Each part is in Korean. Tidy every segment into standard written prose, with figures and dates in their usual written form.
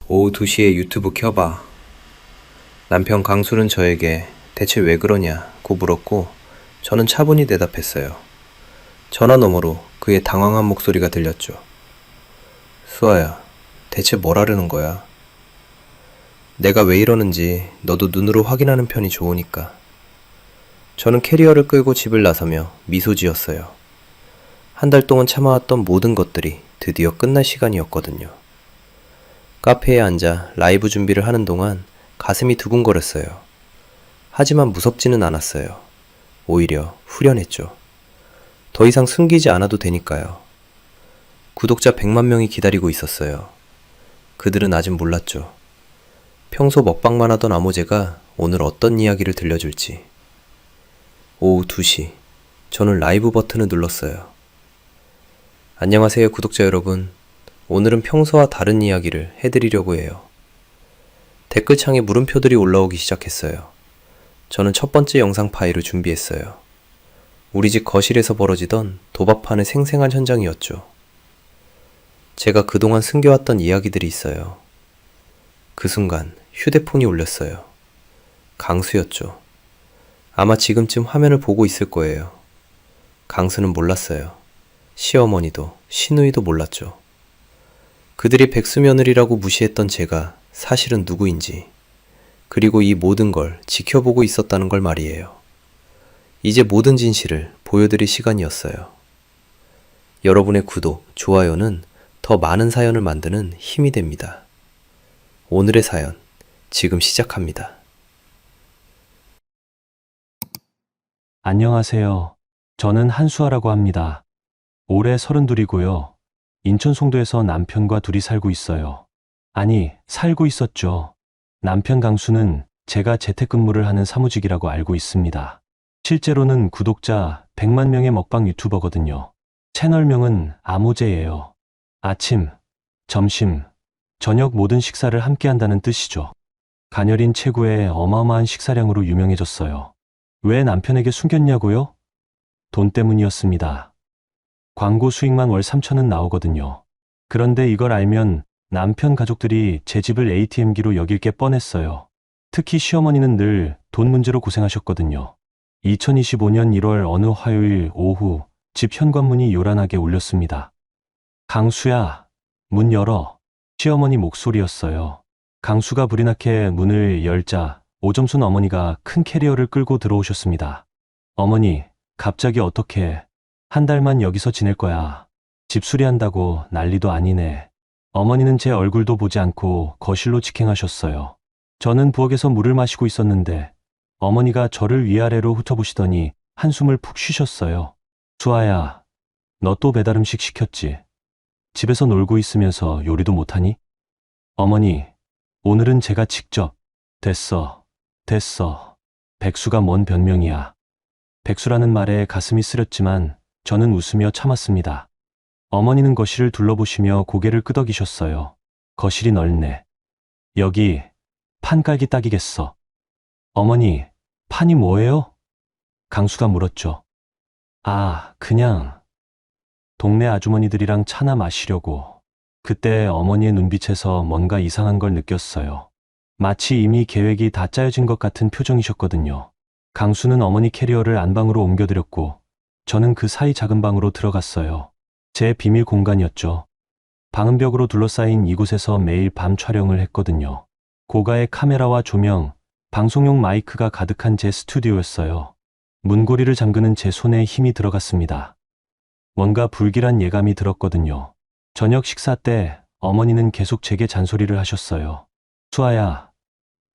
오후 2시에 유튜브 켜봐. 남편 강수는 저에게 대체 왜 그러냐고 물었고 저는 차분히 대답했어요. 전화 너머로 그의 당황한 목소리가 들렸죠. 수아야, 대체 뭘 하려는 거야? 내가 왜 이러는지 너도 눈으로 확인하는 편이 좋으니까. 저는 캐리어를 끌고 집을 나서며 미소 지었어요. 한 달 동안 참아왔던 모든 것들이 드디어 끝날 시간이었거든요. 카페에 앉아 라이브 준비를 하는 동안 가슴이 두근거렸어요. 하지만 무섭지는 않았어요. 오히려 후련했죠. 더 이상 숨기지 않아도 되니까요. 구독자 100만 명이 기다리고 있었어요. 그들은 아직 몰랐죠. 평소 먹방만 하던 아모제가 오늘 어떤 이야기를 들려줄지. 오후 2시, 저는 라이브 버튼을 눌렀어요. 안녕하세요, 구독자 여러분. 오늘은 평소와 다른 이야기를 해드리려고 해요. 댓글창에 물음표들이 올라오기 시작했어요. 저는 첫 번째 영상 파일을 준비했어요. 우리 집 거실에서 벌어지던 도박판의 생생한 현장이었죠. 제가 그동안 숨겨왔던 이야기들이 있어요. 그 순간 휴대폰이 울렸어요. 강수였죠. 아마 지금쯤 화면을 보고 있을 거예요. 강수는 몰랐어요. 시어머니도 시누이도 몰랐죠. 그들이 백수 며느리라고 무시했던 제가 사실은 누구인지, 그리고 이 모든 걸 지켜보고 있었다는 걸 말이에요. 이제 모든 진실을 보여드릴 시간이었어요. 여러분의 구독, 좋아요는 더 많은 사연을 만드는 힘이 됩니다. 오늘의 사연, 지금 시작합니다. 안녕하세요. 저는 한수아라고 합니다. 올해 32이고요. 인천 송도에서 남편과 둘이 살고 있어요. 아니, 살고 있었죠. 남편 강수는 제가 재택근무를 하는 사무직이라고 알고 있습니다. 실제로는 구독자 100만 명의 먹방 유튜버거든요. 채널명은 아모제예요. 아침, 점심, 저녁 모든 식사를 함께 한다는 뜻이죠. 가녀린 최고의 어마어마한 식사량으로 유명해졌어요. 왜 남편에게 숨겼냐고요? 돈 때문이었습니다. 광고 수익만 월 3천은 나오거든요. 그런데 이걸 알면 남편 가족들이 제 집을 ATM기로 여길 게 뻔했어요. 특히 시어머니는 늘 돈 문제로 고생하셨거든요. 2025년 1월 어느 화요일 오후 집 현관문이 요란하게 울렸습니다. 강수야, 문 열어. 시어머니 목소리였어요. 강수가 불이 나게 문을 열자 오점순 어머니가 큰 캐리어를 끌고 들어오셨습니다. 어머니, 갑자기 어떻게 한 달만 여기서 지낼 거야. 집 수리한다고 난리도 아니네. 어머니는 제 얼굴도 보지 않고 거실로 직행하셨어요. 저는 부엌에서 물을 마시고 있었는데 어머니가 저를 위아래로 훑어보시더니 한숨을 푹 쉬셨어요. 수아야, 너 또 배달음식 시켰지? 집에서 놀고 있으면서 요리도 못하니? 어머니, 오늘은 제가 직접. 됐어. 백수가 뭔 변명이야. 백수라는 말에 가슴이 쓰렸지만 저는 웃으며 참았습니다. 어머니는 거실을 둘러보시며 고개를 끄덕이셨어요. 거실이 넓네. 여기 판 깔기 딱이겠어. 어머니, 판이 뭐예요? 강수가 물었죠. 아, 그냥 동네 아주머니들이랑 차나 마시려고. 그때 어머니의 눈빛에서 뭔가 이상한 걸 느꼈어요. 마치 이미 계획이 다 짜여진 것 같은 표정이셨거든요. 강수는 어머니 캐리어를 안방으로 옮겨드렸고 저는 그 사이 작은 방으로 들어갔어요. 제 비밀 공간이었죠. 방은 벽으로 둘러싸인 이곳에서 매일 밤 촬영을 했거든요. 고가의 카메라와 조명, 방송용 마이크가 가득한 제 스튜디오였어요. 문고리를 잠그는 제 손에 힘이 들어갔습니다. 뭔가 불길한 예감이 들었거든요. 저녁 식사 때 어머니는 계속 제게 잔소리를 하셨어요. 수아야,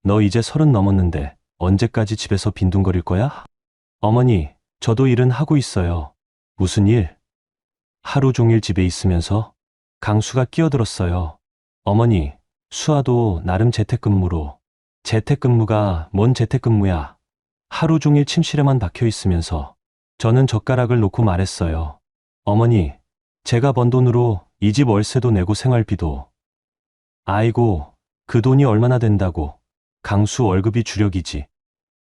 너 이제 30 넘었는데 언제까지 집에서 빈둥거릴 거야? 어머니, 저도 일은 하고 있어요. 무슨 일? 하루 종일 집에 있으면서? 강수가 끼어들었어요. 어머니, 수아도 나름 재택근무로. 재택근무가 뭔 재택근무야? 하루 종일 침실에만 박혀 있으면서. 저는 젓가락을 놓고 말했어요. 어머니, 제가 번 돈으로 이 집 월세도 내고 생활비도. 아이고, 그 돈이 얼마나 된다고. 강수 월급이 주력이지.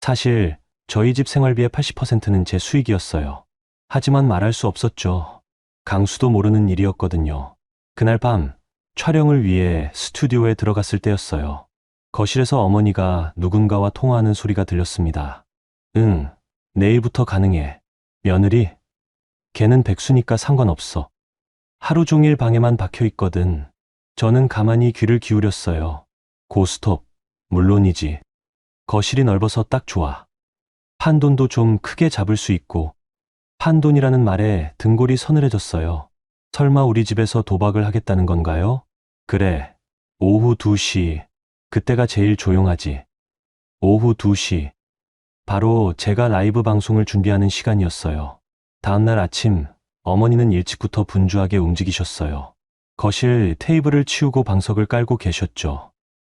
사실 저희 집 생활비의 80%는 제 수익이었어요. 하지만 말할 수 없었죠. 강수도 모르는 일이었거든요. 그날 밤 촬영을 위해 스튜디오에 들어갔을 때였어요. 거실에서 어머니가 누군가와 통화하는 소리가 들렸습니다. 응, 내일부터 가능해. 며느리? 걔는 백수니까 상관없어. 하루 종일 방에만 박혀 있거든. 저는 가만히 귀를 기울였어요. 고스톱, 물론이지. 거실이 넓어서 딱 좋아. 판돈도 좀 크게 잡을 수 있고. 판돈이라는 말에 등골이 서늘해졌어요. 설마 우리 집에서 도박을 하겠다는 건가요? 그래, 오후 2시. 그때가 제일 조용하지. 오후 2시. 바로 제가 라이브 방송을 준비하는 시간이었어요. 다음날 아침, 어머니는 일찍부터 분주하게 움직이셨어요. 거실 테이블을 치우고 방석을 깔고 계셨죠.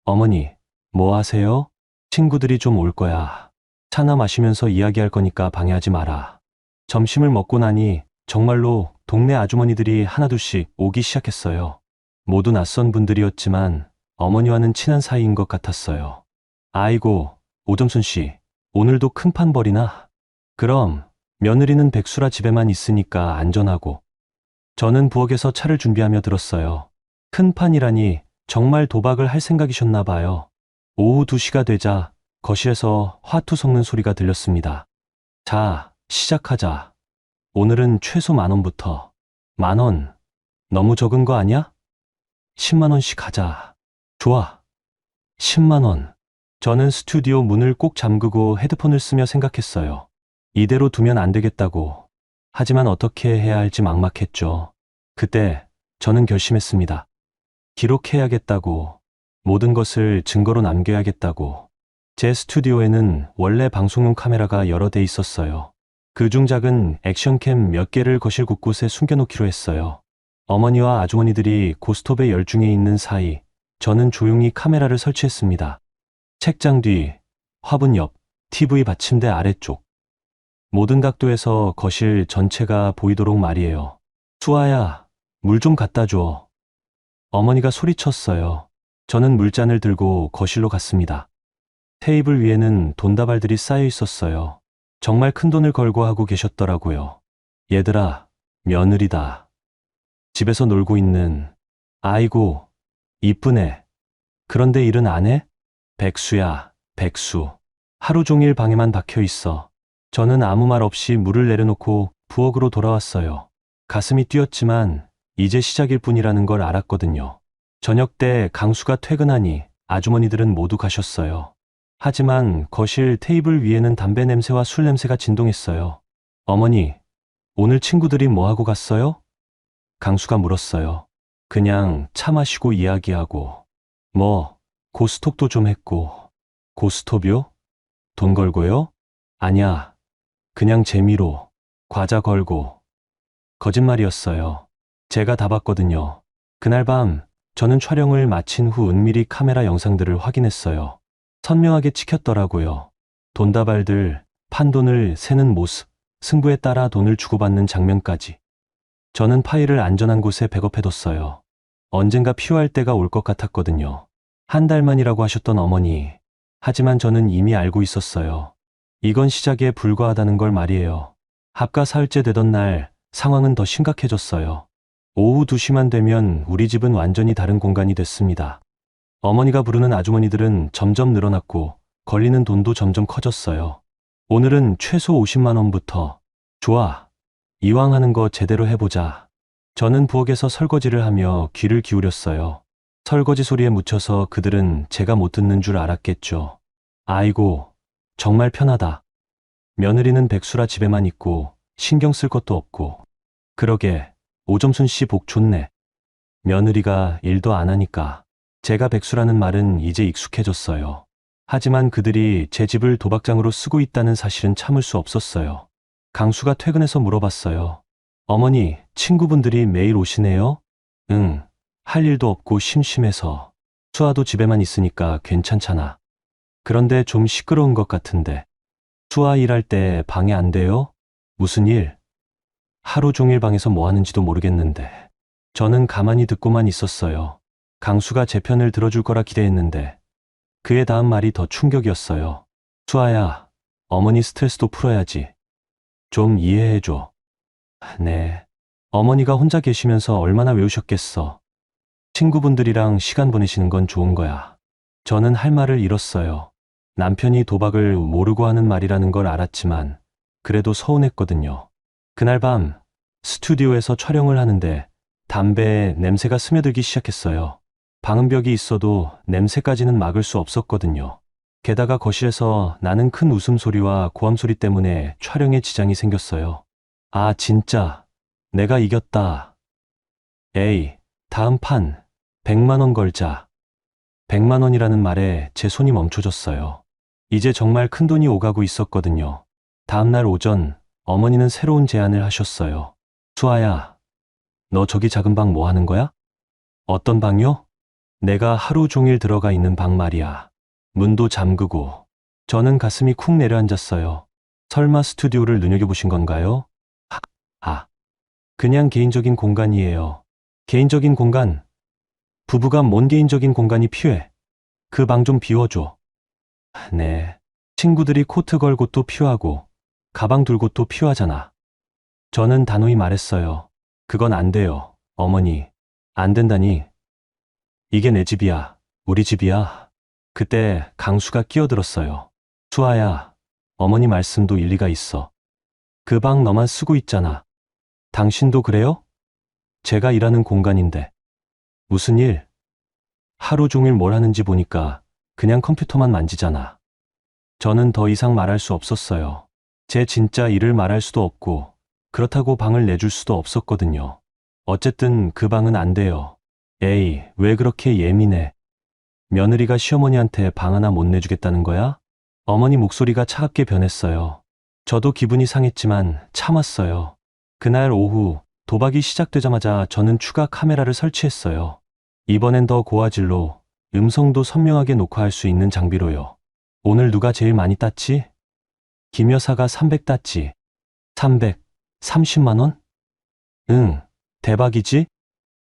어머니, 뭐 하세요? 친구들이 좀 올 거야. 차나 마시면서 이야기할 거니까 방해하지 마라. 점심을 먹고 나니 정말로 동네 아주머니들이 하나둘씩 오기 시작했어요. 모두 낯선 분들이었지만 어머니와는 친한 사이인 것 같았어요. 아이고, 오점순 씨, 오늘도 큰 판 벌이나? 그럼 며느리는 백수라 집에만 있으니까 안전하고. 저는 부엌에서 차를 준비하며 들었어요. 큰 판이라니 정말 도박을 할 생각이셨나 봐요. 오후 2시가 되자 거실에서 화투 섞는 소리가 들렸습니다. 자, 시작하자. 오늘은 최소 10,000원부터. 10,000원. 너무 적은 거 아니야? 10만 원씩 하자. 좋아. 10만 원. 저는 스튜디오 문을 꼭 잠그고 헤드폰을 쓰며 생각했어요. 이대로 두면 안 되겠다고. 하지만 어떻게 해야 할지 막막했죠. 그때 저는 결심했습니다. 기록해야겠다고. 모든 것을 증거로 남겨야겠다고. 제 스튜디오에는 원래 방송용 카메라가 여러 대 있었어요. 그중 작은 액션캠 몇 개를 거실 곳곳에 숨겨놓기로 했어요. 어머니와 아주머니들이 고스톱에 열중해 있는 사이 저는 조용히 카메라를 설치했습니다. 책장 뒤, 화분 옆, TV 받침대 아래쪽. 모든 각도에서 거실 전체가 보이도록 말이에요. 수아야, 물 좀 갖다 줘. 어머니가 소리쳤어요. 저는 물잔을 들고 거실로 갔습니다. 테이블 위에는 돈다발들이 쌓여 있었어요. 정말 큰 돈을 걸고 하고 계셨더라고요. 얘들아, 며느리다. 집에서 놀고 있는. 아이고, 이쁜 애. 그런데 일은 안 해? 백수야, 백수. 하루 종일 방에만 박혀 있어. 저는 아무 말 없이 물을 내려놓고 부엌으로 돌아왔어요. 가슴이 뛰었지만 이제 시작일 뿐이라는 걸 알았거든요. 저녁 때 강수가 퇴근하니 아주머니들은 모두 가셨어요. 하지만 거실 테이블 위에는 담배 냄새와 술 냄새가 진동했어요. 어머니, 오늘 친구들이 뭐 하고 갔어요? 강수가 물었어요. 그냥 차 마시고 이야기하고. 뭐, 고스톱도 좀 했고. 고스톱이요? 돈 걸고요? 아냐, 그냥 재미로. 과자 걸고. 거짓말이었어요. 제가 다 봤거든요. 그날 밤 저는 촬영을 마친 후 은밀히 카메라 영상들을 확인했어요. 선명하게 찍혔더라고요. 돈다발들, 판돈을 세는 모습, 승부에 따라 돈을 주고받는 장면까지. 저는 파일을 안전한 곳에 백업해뒀어요. 언젠가 필요할 때가 올 것 같았거든요. 한 달만이라고 하셨던 어머니. 하지만 저는 이미 알고 있었어요. 이건 시작에 불과하다는 걸 말이에요. 합가 사흘째 되던 날 상황은 더 심각해졌어요. 오후 2시만 되면 우리 집은 완전히 다른 공간이 됐습니다. 어머니가 부르는 아주머니들은 점점 늘어났고 걸리는 돈도 점점 커졌어요. 오늘은 최소 50만 원부터. 좋아. 이왕 하는 거 제대로 해보자. 저는 부엌에서 설거지를 하며 귀를 기울였어요. 설거지 소리에 묻혀서 그들은 제가 못 듣는 줄 알았겠죠. 아이고, 정말 편하다. 며느리는 백수라 집에만 있고 신경 쓸 것도 없고. 그러게, 오점순 씨 복 좋네. 며느리가 일도 안 하니까. 제가 백수라는 말은 이제 익숙해졌어요. 하지만 그들이 제 집을 도박장으로 쓰고 있다는 사실은 참을 수 없었어요. 강수가 퇴근해서 물어봤어요. 어머니, 친구분들이 매일 오시네요? 응, 할 일도 없고 심심해서. 수아도 집에만 있으니까 괜찮잖아. 그런데 좀 시끄러운 것 같은데. 수아 일할 때 방해 안 돼요? 무슨 일? 하루 종일 방에서 뭐 하는지도 모르겠는데. 저는 가만히 듣고만 있었어요. 강수가 제 편을 들어줄 거라 기대했는데 그의 다음 말이 더 충격이었어요. 수아야, 어머니 스트레스도 풀어야지. 좀 이해해줘. 네. 어머니가 혼자 계시면서 얼마나 외우셨겠어. 친구분들이랑 시간 보내시는 건 좋은 거야. 저는 할 말을 잃었어요. 남편이 도박을 모르고 하는 말이라는 걸 알았지만 그래도 서운했거든요. 그날 밤 스튜디오에서 촬영을 하는데 담배에 냄새가 스며들기 시작했어요. 방음 벽이 있어도 냄새까지는 막을 수 없었거든요. 게다가 거실에서 나는 큰 웃음소리와 고함소리 때문에 촬영에 지장이 생겼어요. 아, 진짜. 내가 이겼다. 에이, 다음 판 100만 원 걸자. 100만 원이라는 말에 제 손이 멈춰졌어요. 이제 정말 큰 돈이 오가고 있었거든요. 다음날 오전 어머니는 새로운 제안을 하셨어요. 수아야, 너 저기 작은 방 뭐 하는 거야? 어떤 방요? 내가 하루 종일 들어가 있는 방 말이야. 문도 잠그고. 저는 가슴이 쿵 내려앉았어요. 설마 스튜디오를 눈여겨보신 건가요? 아, 그냥 개인적인 공간이에요. 개인적인 공간? 부부가 뭔 개인적인 공간이 필요해? 그 방 좀 비워줘. 네. 친구들이 코트 걸 곳도 필요하고, 가방 둘 곳도 필요하잖아. 저는 단호히 말했어요. 그건 안 돼요, 어머니. 안 된다니. 이게 내 집이야. 우리 집이야. 그때 강수가 끼어들었어요. 수아야, 어머니 말씀도 일리가 있어. 그 방 너만 쓰고 있잖아. 당신도 그래요? 제가 일하는 공간인데. 무슨 일? 하루 종일 뭘 하는지 보니까 그냥 컴퓨터만 만지잖아. 저는 더 이상 말할 수 없었어요. 제 진짜 일을 말할 수도 없고, 그렇다고 방을 내줄 수도 없었거든요. 어쨌든 그 방은 안 돼요. 에이, 왜 그렇게 예민해? 며느리가 시어머니한테 방 하나 못 내주겠다는 거야? 어머니 목소리가 차갑게 변했어요. 저도 기분이 상했지만 참았어요. 그날 오후 도박이 시작되자마자 저는 추가 카메라를 설치했어요. 이번엔 더 고화질로 음성도 선명하게 녹화할 수 있는 장비로요. 오늘 누가 제일 많이 땄지? 김 여사가 300 땄지. 330만 원? 응, 대박이지?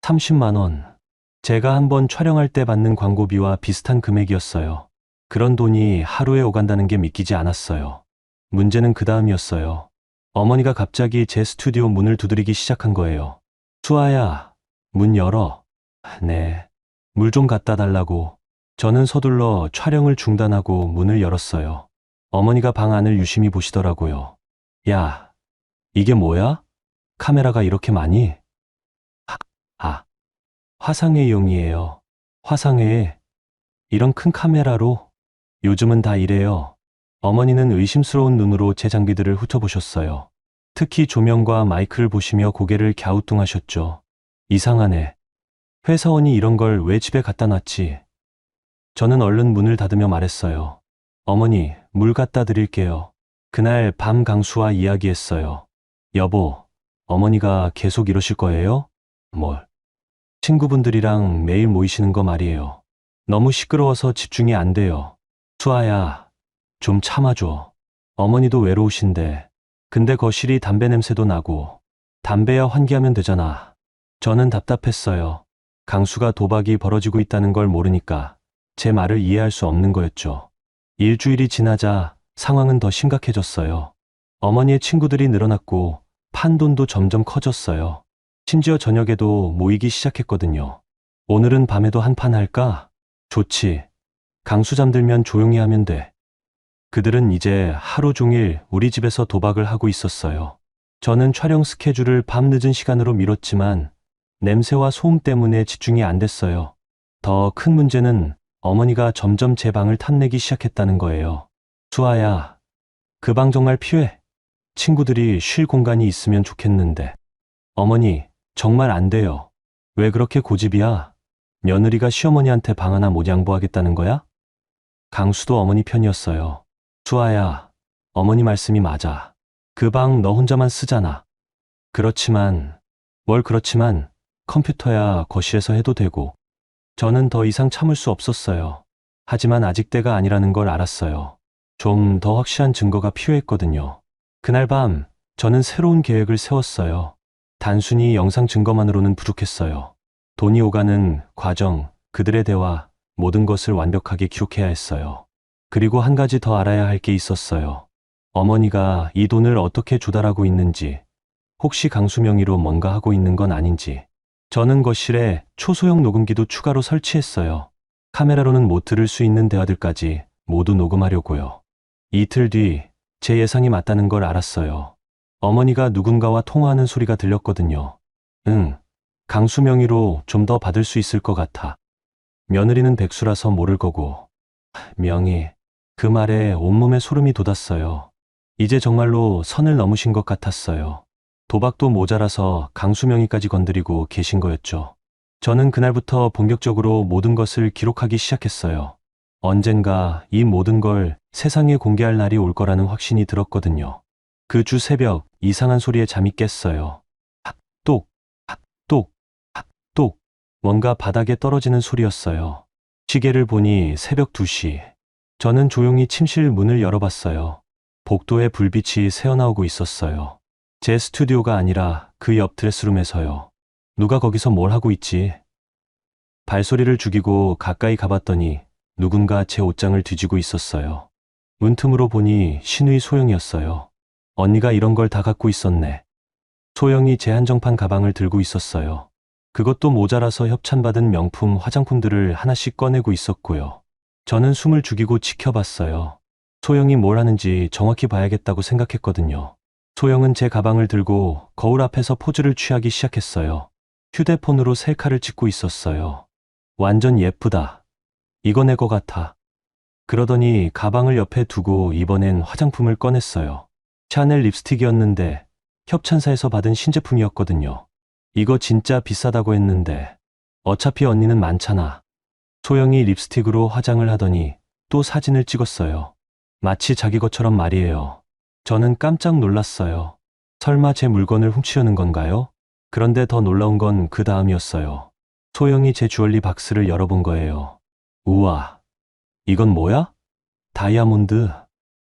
30만 원. 제가 한번 촬영할 때 받는 광고비와 비슷한 금액이었어요. 그런 돈이 하루에 오간다는 게 믿기지 않았어요. 문제는 그 다음이었어요. 어머니가 갑자기 제 스튜디오 문을 두드리기 시작한 거예요. 수아야, 문 열어. 네. 물 좀 갖다 달라고. 저는 서둘러 촬영을 중단하고 문을 열었어요. 어머니가 방 안을 유심히 보시더라고요. 야, 이게 뭐야? 카메라가 이렇게 많이? 화상회의용이에요. 화상회의. 이런 큰 카메라로? 요즘은 다 이래요. 어머니는 의심스러운 눈으로 제 장비들을 훑어보셨어요. 특히 조명과 마이크를 보시며 고개를 갸우뚱하셨죠. 이상하네. 회사원이 이런 걸 왜 집에 갖다 놨지? 저는 얼른 문을 닫으며 말했어요. 어머니, 물 갖다 드릴게요. 그날 밤 강수와 이야기했어요. 여보, 어머니가 계속 이러실 거예요? 뭘? 친구분들이랑 매일 모이시는 거 말이에요. 너무 시끄러워서 집중이 안 돼요. 수아야, 좀 참아줘. 어머니도 외로우신데. 근데 거실이 담배 냄새도 나고. 담배야 환기하면 되잖아. 저는 답답했어요. 강수가 도박이 벌어지고 있다는 걸 모르니까 제 말을 이해할 수 없는 거였죠. 일주일이 지나자 상황은 더 심각해졌어요. 어머니의 친구들이 늘어났고 판돈도 점점 커졌어요. 심지어 저녁에도 모이기 시작했거든요. 오늘은 밤에도 한판 할까? 좋지. 강수 잠들면 조용히 하면 돼. 그들은 이제 하루 종일 우리 집에서 도박을 하고 있었어요. 저는 촬영 스케줄을 밤늦은 시간으로 미뤘지만 냄새와 소음 때문에 집중이 안 됐어요. 더 큰 문제는 어머니가 점점 제 방을 탐내기 시작했다는 거예요. 수아야, 그 방 정말 필요해. 친구들이 쉴 공간이 있으면 좋겠는데. 어머니, 정말 안 돼요. 왜 그렇게 고집이야? 며느리가 시어머니한테 방 하나 못 양보하겠다는 거야? 강수도 어머니 편이었어요. 수아야, 어머니 말씀이 맞아. 그 방 너 혼자만 쓰잖아. 그렇지만, 뭘 그렇지만 컴퓨터야 거실에서 해도 되고. 저는 더 이상 참을 수 없었어요. 하지만 아직 때가 아니라는 걸 알았어요. 좀 더 확실한 증거가 필요했거든요. 그날 밤 저는 새로운 계획을 세웠어요. 단순히 영상 증거만으로는 부족했어요. 돈이 오가는 과정, 그들의 대화, 모든 것을 완벽하게 기록해야 했어요. 그리고 한 가지 더 알아야 할 게 있었어요. 어머니가 이 돈을 어떻게 조달하고 있는지, 혹시 강수 명의로 뭔가 하고 있는 건 아닌지. 저는 거실에 초소형 녹음기도 추가로 설치했어요. 카메라로는 못 들을 수 있는 대화들까지 모두 녹음하려고요. 이틀 뒤 제 예상이 맞다는 걸 알았어요. 어머니가 누군가와 통화하는 소리가 들렸거든요. 응, 강수 명의로 좀 더 받을 수 있을 것 같아. 며느리는 백수라서 모를 거고. 명의. 그 말에 온몸에 소름이 돋았어요. 이제 정말로 선을 넘으신 것 같았어요. 도박도 모자라서 강수 명의까지 건드리고 계신 거였죠. 저는 그날부터 본격적으로 모든 것을 기록하기 시작했어요. 언젠가 이 모든 걸 세상에 공개할 날이 올 거라는 확신이 들었거든요. 그 주 새벽 이상한 소리에 잠이 깼어요. 학똑, 학똑, 학똑. 뭔가 바닥에 떨어지는 소리였어요. 시계를 보니 새벽 2시. 저는 조용히 침실 문을 열어봤어요. 복도에 불빛이 새어나오고 있었어요. 제 스튜디오가 아니라 그 옆 드레스룸에서요. 누가 거기서 뭘 하고 있지? 발소리를 죽이고 가까이 가봤더니 누군가 제 옷장을 뒤지고 있었어요. 문틈으로 보니 신우이 소영이었어요. 언니가 이런 걸 다 갖고 있었네. 소영이 제 한정판 가방을 들고 있었어요. 그것도 모자라서 협찬받은 명품 화장품들을 하나씩 꺼내고 있었고요. 저는 숨을 죽이고 지켜봤어요. 소영이 뭘 하는지 정확히 봐야겠다고 생각했거든요. 소영은 제 가방을 들고 거울 앞에서 포즈를 취하기 시작했어요. 휴대폰으로 셀카를 찍고 있었어요. 완전 예쁘다. 이거 내 거 같아. 그러더니 가방을 옆에 두고 이번엔 화장품을 꺼냈어요. 샤넬 립스틱이었는데 협찬사에서 받은 신제품이었거든요. 이거 진짜 비싸다고 했는데 어차피 언니는 많잖아. 소영이 립스틱으로 화장을 하더니 또 사진을 찍었어요. 마치 자기 것처럼 말이에요. 저는 깜짝 놀랐어요. 설마 제 물건을 훔치려는 건가요? 그런데 더 놀라운 건 그 다음이었어요. 소영이 제 주얼리 박스를 열어본 거예요. 우와, 이건 뭐야? 다이아몬드.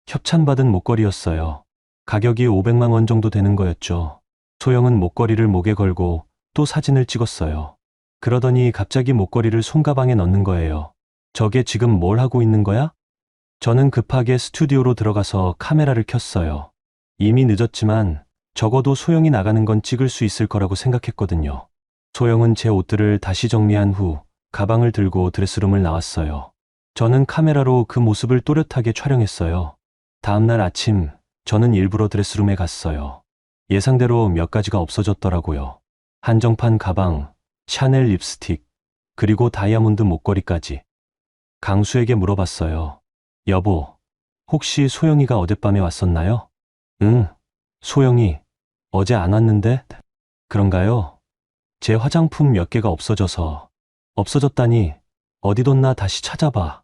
협찬받은 목걸이였어요. 가격이 500만 원 정도 되는 거였죠. 소영은 목걸이를 목에 걸고 또 사진을 찍었어요. 그러더니 갑자기 목걸이를 손가방에 넣는 거예요. 저게 지금 뭘 하고 있는 거야? 저는 급하게 스튜디오로 들어가서 카메라를 켰어요. 이미 늦었지만 적어도 소영이 나가는 건 찍을 수 있을 거라고 생각했거든요. 소영은 제 옷들을 다시 정리한 후 가방을 들고 드레스룸을 나왔어요. 저는 카메라로 그 모습을 또렷하게 촬영했어요. 다음날 아침 저는 일부러 드레스룸에 갔어요. 예상대로 몇 가지가 없어졌더라고요. 한정판 가방, 샤넬 립스틱, 그리고 다이아몬드 목걸이까지. 강수에게 물어봤어요. 여보, 혹시 소영이가 어젯밤에 왔었나요? 응, 소영이 어제 안 왔는데? 그런가요? 제 화장품 몇 개가 없어져서. 없어졌다니 어디 뒀나 다시 찾아봐.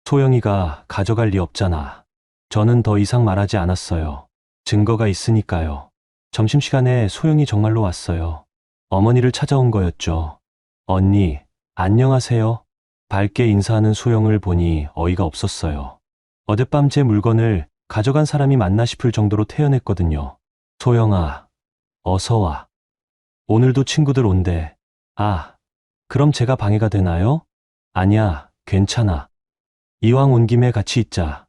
소영이가 가져갈 리 없잖아. 저는 더 이상 말하지 않았어요. 증거가 있으니까요. 점심시간에 소영이 정말로 왔어요. 어머니를 찾아온 거였죠. 언니, 안녕하세요. 밝게 인사하는 소영을 보니 어이가 없었어요. 어젯밤 제 물건을 가져간 사람이 맞나 싶을 정도로 태연했거든요. 소영아, 어서 와. 오늘도 친구들 온대. 아, 그럼 제가 방해가 되나요? 아니야, 괜찮아. 이왕 온 김에 같이 있자.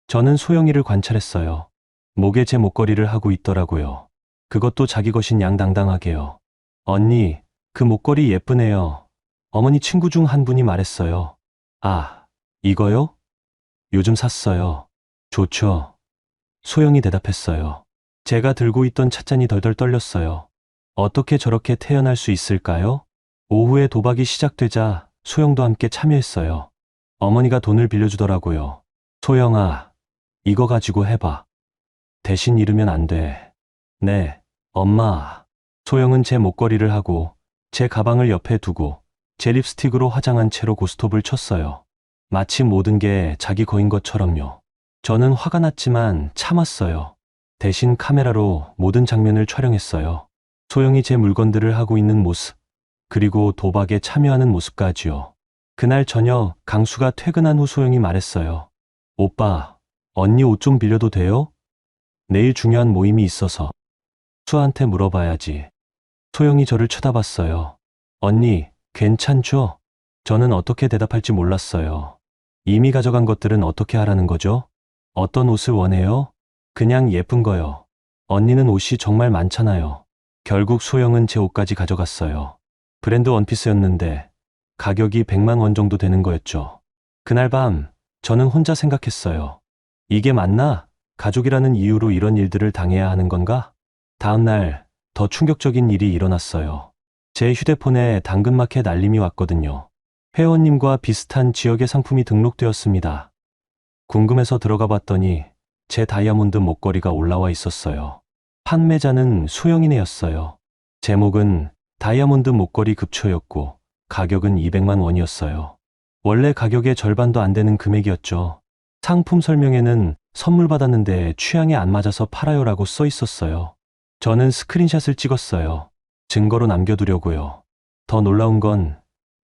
저는 소영이를 관찰했어요. 목에 제 목걸이를 하고 있더라고요. 그것도 자기 것인 양당당하게요. 언니, 그 목걸이 예쁘네요. 어머니 친구 중 한 분이 말했어요. 아, 이거요? 요즘 샀어요. 좋죠. 소영이 대답했어요. 제가 들고 있던 찻잔이 덜덜 떨렸어요. 어떻게 저렇게 태연할 수 있을까요? 오후에 도박이 시작되자 소영도 함께 참여했어요. 어머니가 돈을 빌려주더라고요. 소영아, 이거 가지고 해봐. 대신 잃으면 안 돼. 네, 엄마. 소영은 제 목걸이를 하고 제 가방을 옆에 두고 제 립스틱으로 화장한 채로 고스톱을 쳤어요. 마치 모든 게 자기 거인 것처럼요. 저는 화가 났지만 참았어요. 대신 카메라로 모든 장면을 촬영했어요. 소영이 제 물건들을 하고 있는 모습, 그리고 도박에 참여하는 모습까지요. 그날 저녁 강수가 퇴근한 후 소영이 말했어요. 오빠, 언니 옷 좀 빌려도 돼요? 내일 중요한 모임이 있어서. 수아한테 물어봐야지. 소영이 저를 쳐다봤어요. 언니, 괜찮죠? 저는 어떻게 대답할지 몰랐어요. 이미 가져간 것들은 어떻게 하라는 거죠? 어떤 옷을 원해요? 그냥 예쁜 거요. 언니는 옷이 정말 많잖아요. 결국 소영은 제 옷까지 가져갔어요. 브랜드 원피스였는데 가격이 100만 원 정도 되는 거였죠. 그날 밤 저는 혼자 생각했어요. 이게 맞나? 가족이라는 이유로 이런 일들을 당해야 하는 건가? 다음 날 더 충격적인 일이 일어났어요. 제 휴대폰에 당근마켓 알림이 왔거든요. 회원님과 비슷한 지역의 상품이 등록되었습니다. 궁금해서 들어가 봤더니 제 다이아몬드 목걸이가 올라와 있었어요. 판매자는 소영이네였어요. 제목은 다이아몬드 목걸이 급초였고 가격은 200만 원이었어요. 원래 가격의 절반도 안 되는 금액이었죠. 상품 설명에는 선물 받았는데 취향에 안 맞아서 팔아요라고 써 있었어요. 저는 스크린샷을 찍었어요. 증거로 남겨두려고요. 더 놀라운 건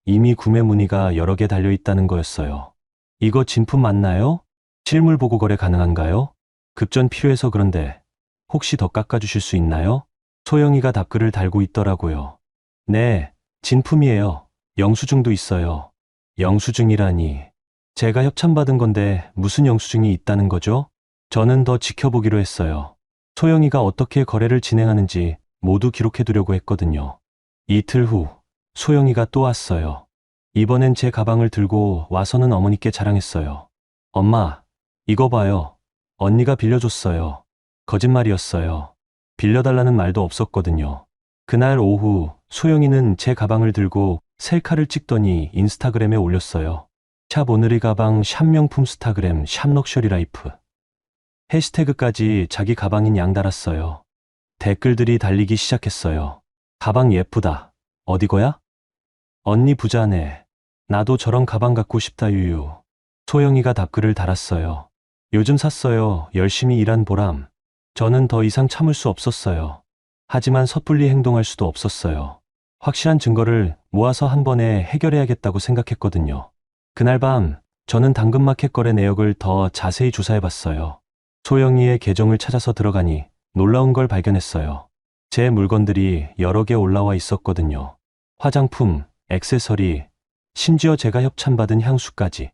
이미 구매 문의가 여러 개 달려 있다는 거였어요. 이거 진품 맞나요? 실물 보고 거래 가능한가요? 급전 필요해서 그런데 혹시 더 깎아주실 수 있나요? 소영이가 답글을 달고 있더라고요. 네, 진품이에요. 영수증도 있어요. 영수증이라니. 제가 협찬받은 건데 무슨 영수증이 있다는 거죠? 저는 더 지켜보기로 했어요. 소영이가 어떻게 거래를 진행하는지 모두 기록해두려고 했거든요. 이틀 후, 소영이가 또 왔어요. 이번엔 제 가방을 들고 와서는 어머니께 자랑했어요. 엄마, 이거 봐요. 언니가 빌려줬어요. 거짓말이었어요. 빌려달라는 말도 없었거든요. 그날 오후, 소영이는 제 가방을 들고 셀카를 찍더니 인스타그램에 올렸어요. 샵 오늘의 가방, 샵 명품 스타그램, 샵 럭셔리 라이프. 해시태그까지 자기 가방인 양 달았어요. 댓글들이 달리기 시작했어요. 가방 예쁘다. 어디 거야? 언니 부자네. 나도 저런 가방 갖고 싶다 유유. 소영이가 답글을 달았어요. 요즘 샀어요. 열심히 일한 보람. 저는 더 이상 참을 수 없었어요. 하지만 섣불리 행동할 수도 없었어요. 확실한 증거를 모아서 한 번에 해결해야겠다고 생각했거든요. 그날 밤 저는 당근마켓 거래 내역을 더 자세히 조사해봤어요. 소영이의 계정을 찾아서 들어가니 놀라운 걸 발견했어요. 제 물건들이 여러 개 올라와 있었거든요. 화장품, 액세서리, 심지어 제가 협찬받은 향수까지.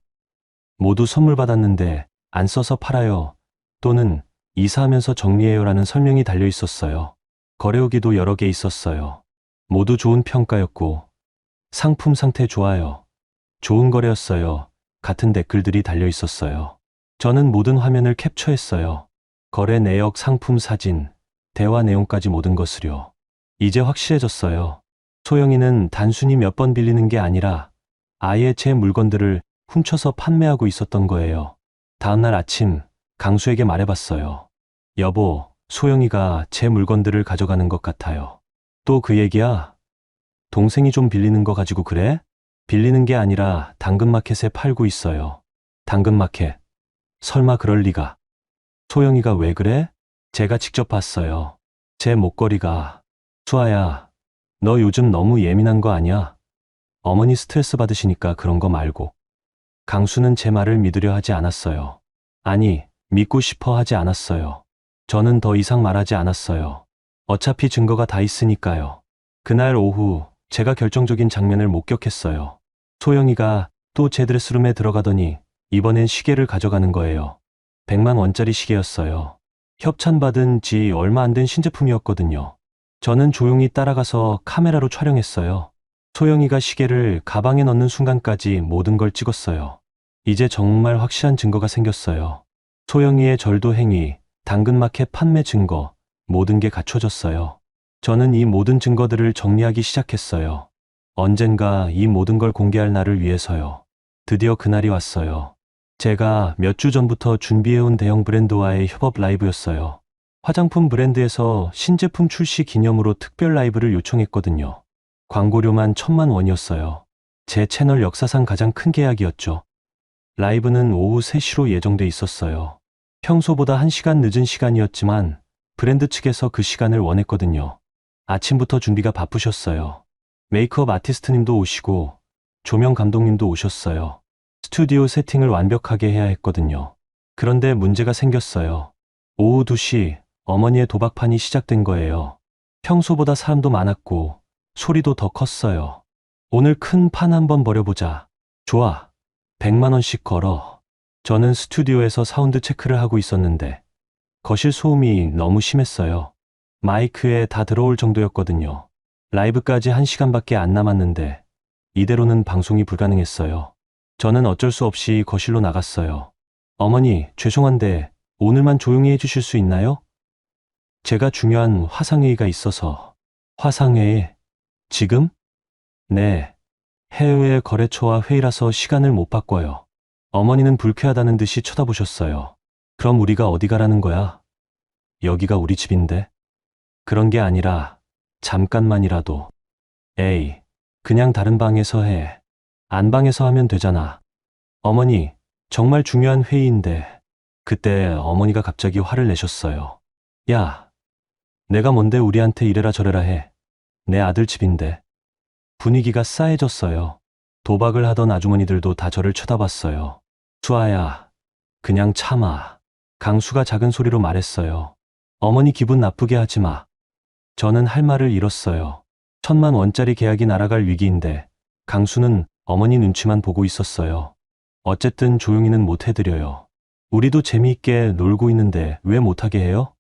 모두 선물 받았는데 안 써서 팔아요. 또는 이사하면서 정리해요라는 설명이 달려 있었어요. 거래 후기도 여러 개 있었어요. 모두 좋은 평가였고 상품 상태 좋아요. 좋은 거래였어요. 같은 댓글들이 달려 있었어요. 저는 모든 화면을 캡처했어요. 거래 내역, 상품 사진, 대화 내용까지 모든 것을요. 이제 확실해졌어요. 소영이는 단순히 몇 번 빌리는 게 아니라 아예 제 물건들을 훔쳐서 판매하고 있었던 거예요. 다음날 아침 강수에게 말해봤어요. 여보, 소영이가 제 물건들을 가져가는 것 같아요. 또 그 얘기야? 동생이 좀 빌리는 거 가지고 그래? 빌리는 게 아니라 당근마켓에 팔고 있어요. 당근마켓. 설마 그럴 리가. 소영이가 왜 그래? 제가 직접 봤어요. 제 목걸이가. 수아야, 너 요즘 너무 예민한 거 아니야? 어머니 스트레스 받으시니까 그런 거 말고. 강수는 제 말을 믿으려 하지 않았어요. 아니, 믿고 싶어 하지 않았어요. 저는 더 이상 말하지 않았어요. 어차피 증거가 다 있으니까요. 그날 오후 제가 결정적인 장면을 목격했어요. 소영이가 또 제 드레스룸에 들어가더니 이번엔 시계를 가져가는 거예요. 100만 원짜리 시계였어요. 협찬받은 지 얼마 안 된 신제품이었거든요. 저는 조용히 따라가서 카메라로 촬영했어요. 소영이가 시계를 가방에 넣는 순간까지 모든 걸 찍었어요. 이제 정말 확실한 증거가 생겼어요. 소영이의 절도 행위, 당근마켓 판매 증거, 모든 게 갖춰졌어요. 저는 이 모든 증거들을 정리하기 시작했어요. 언젠가 이 모든 걸 공개할 날을 위해서요. 드디어 그날이 왔어요. 제가 몇 주 전부터 준비해온 대형 브랜드와의 협업 라이브였어요. 화장품 브랜드에서 신제품 출시 기념으로 특별 라이브를 요청했거든요. 광고료만 1,000만 원이었어요. 제 채널 역사상 가장 큰 계약이었죠. 라이브는 오후 3시로 예정돼 있었어요. 평소보다 1시간 늦은 시간이었지만 브랜드 측에서 그 시간을 원했거든요. 아침부터 준비가 바쁘셨어요. 메이크업 아티스트님도 오시고 조명 감독님도 오셨어요. 스튜디오 세팅을 완벽하게 해야 했거든요. 그런데 문제가 생겼어요. 오후 2시 어머니의 도박판이 시작된 거예요. 평소보다 사람도 많았고 소리도 더 컸어요. 오늘 큰 판 한번 벌여보자. 좋아. 100만 원씩 걸어. 저는 스튜디오에서 사운드 체크를 하고 있었는데 거실 소음이 너무 심했어요. 마이크에 다 들어올 정도였거든요. 라이브까지 1시간밖에 안 남았는데 이대로는 방송이 불가능했어요. 저는 어쩔 수 없이 거실로 나갔어요. 어머니, 죄송한데 오늘만 조용히 해주실 수 있나요? 제가 중요한 화상회의가 있어서. 화상회의? 지금? 네. 해외 거래처와 회의라서 시간을 못 바꿔요. 어머니는 불쾌하다는 듯이 쳐다보셨어요. 그럼 우리가 어디 가라는 거야? 여기가 우리 집인데. 그런 게 아니라 잠깐만이라도. 에이, 그냥 다른 방에서 해. 안방에서 하면 되잖아. 어머니, 정말 중요한 회의인데. 그때 어머니가 갑자기 화를 내셨어요. 야, 내가 뭔데 우리한테 이래라 저래라 해. 내 아들 집인데. 분위기가 싸해졌어요. 도박을 하던 아주머니들도 다 저를 쳐다봤어요. 수아야, 그냥 참아. 강수가 작은 소리로 말했어요. 어머니 기분 나쁘게 하지 마. 저는 할 말을 잃었어요. 1,000만 원짜리 계약이 날아갈 위기인데 강수는 어머니 눈치만 보고 있었어요. 어쨌든 조용히는 못 해드려요. 우리도 재미있게 놀고 있는데 왜 못하게 해요?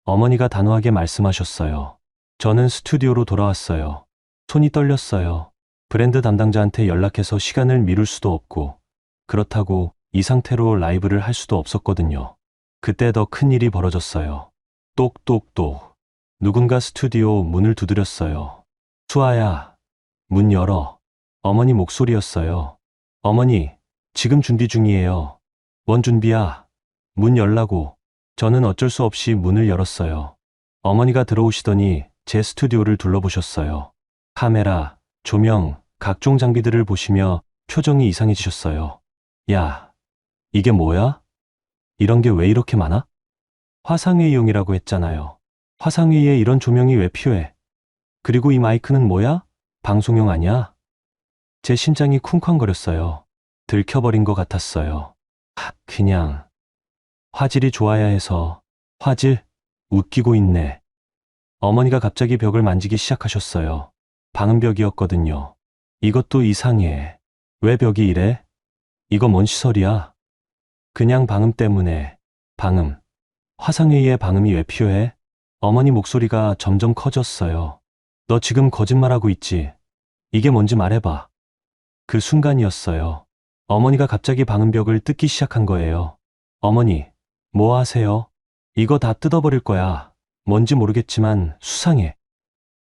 어머니가 단호하게 말씀하셨어요. 저는 스튜디오로 돌아왔어요. 손이 떨렸어요. 브랜드 담당자한테 연락해서 시간을 미룰 수도 없고, 그렇다고 이 상태로 라이브를 할 수도 없었거든요. 그때 더 큰 일이 벌어졌어요. 똑똑똑. 누군가 스튜디오 문을 두드렸어요. 수아야, 문 열어. 어머니 목소리였어요. 어머니, 지금 준비 중이에요. 뭔 준비야? 문 열라고. 저는 어쩔 수 없이 문을 열었어요. 어머니가 들어오시더니 제 스튜디오를 둘러보셨어요. 카메라, 조명, 각종 장비들을 보시며 표정이 이상해지셨어요. 야, 이게 뭐야? 이런 게 왜 이렇게 많아? 화상회의용이라고 했잖아요. 화상회의에 이런 조명이 왜 필요해? 그리고 이 마이크는 뭐야? 방송용 아니야? 제 심장이 쿵쾅거렸어요. 들켜버린 것 같았어요. 그냥 화질이 좋아야 해서. 화질? 웃기고 있네. 어머니가 갑자기 벽을 만지기 시작하셨어요. 방음 벽이었거든요. 이것도 이상해. 왜 벽이 이래? 이거 뭔 시설이야? 그냥 방음 때문에. 방음. 화상회의에 방음이 왜 필요해? 어머니 목소리가 점점 커졌어요. 너 지금 거짓말하고 있지? 이게 뭔지 말해봐. 그 순간이었어요. 어머니가 갑자기 방음벽을 뜯기 시작한 거예요. 어머니, 뭐 하세요? 이거 다 뜯어버릴 거야. 뭔지 모르겠지만 수상해.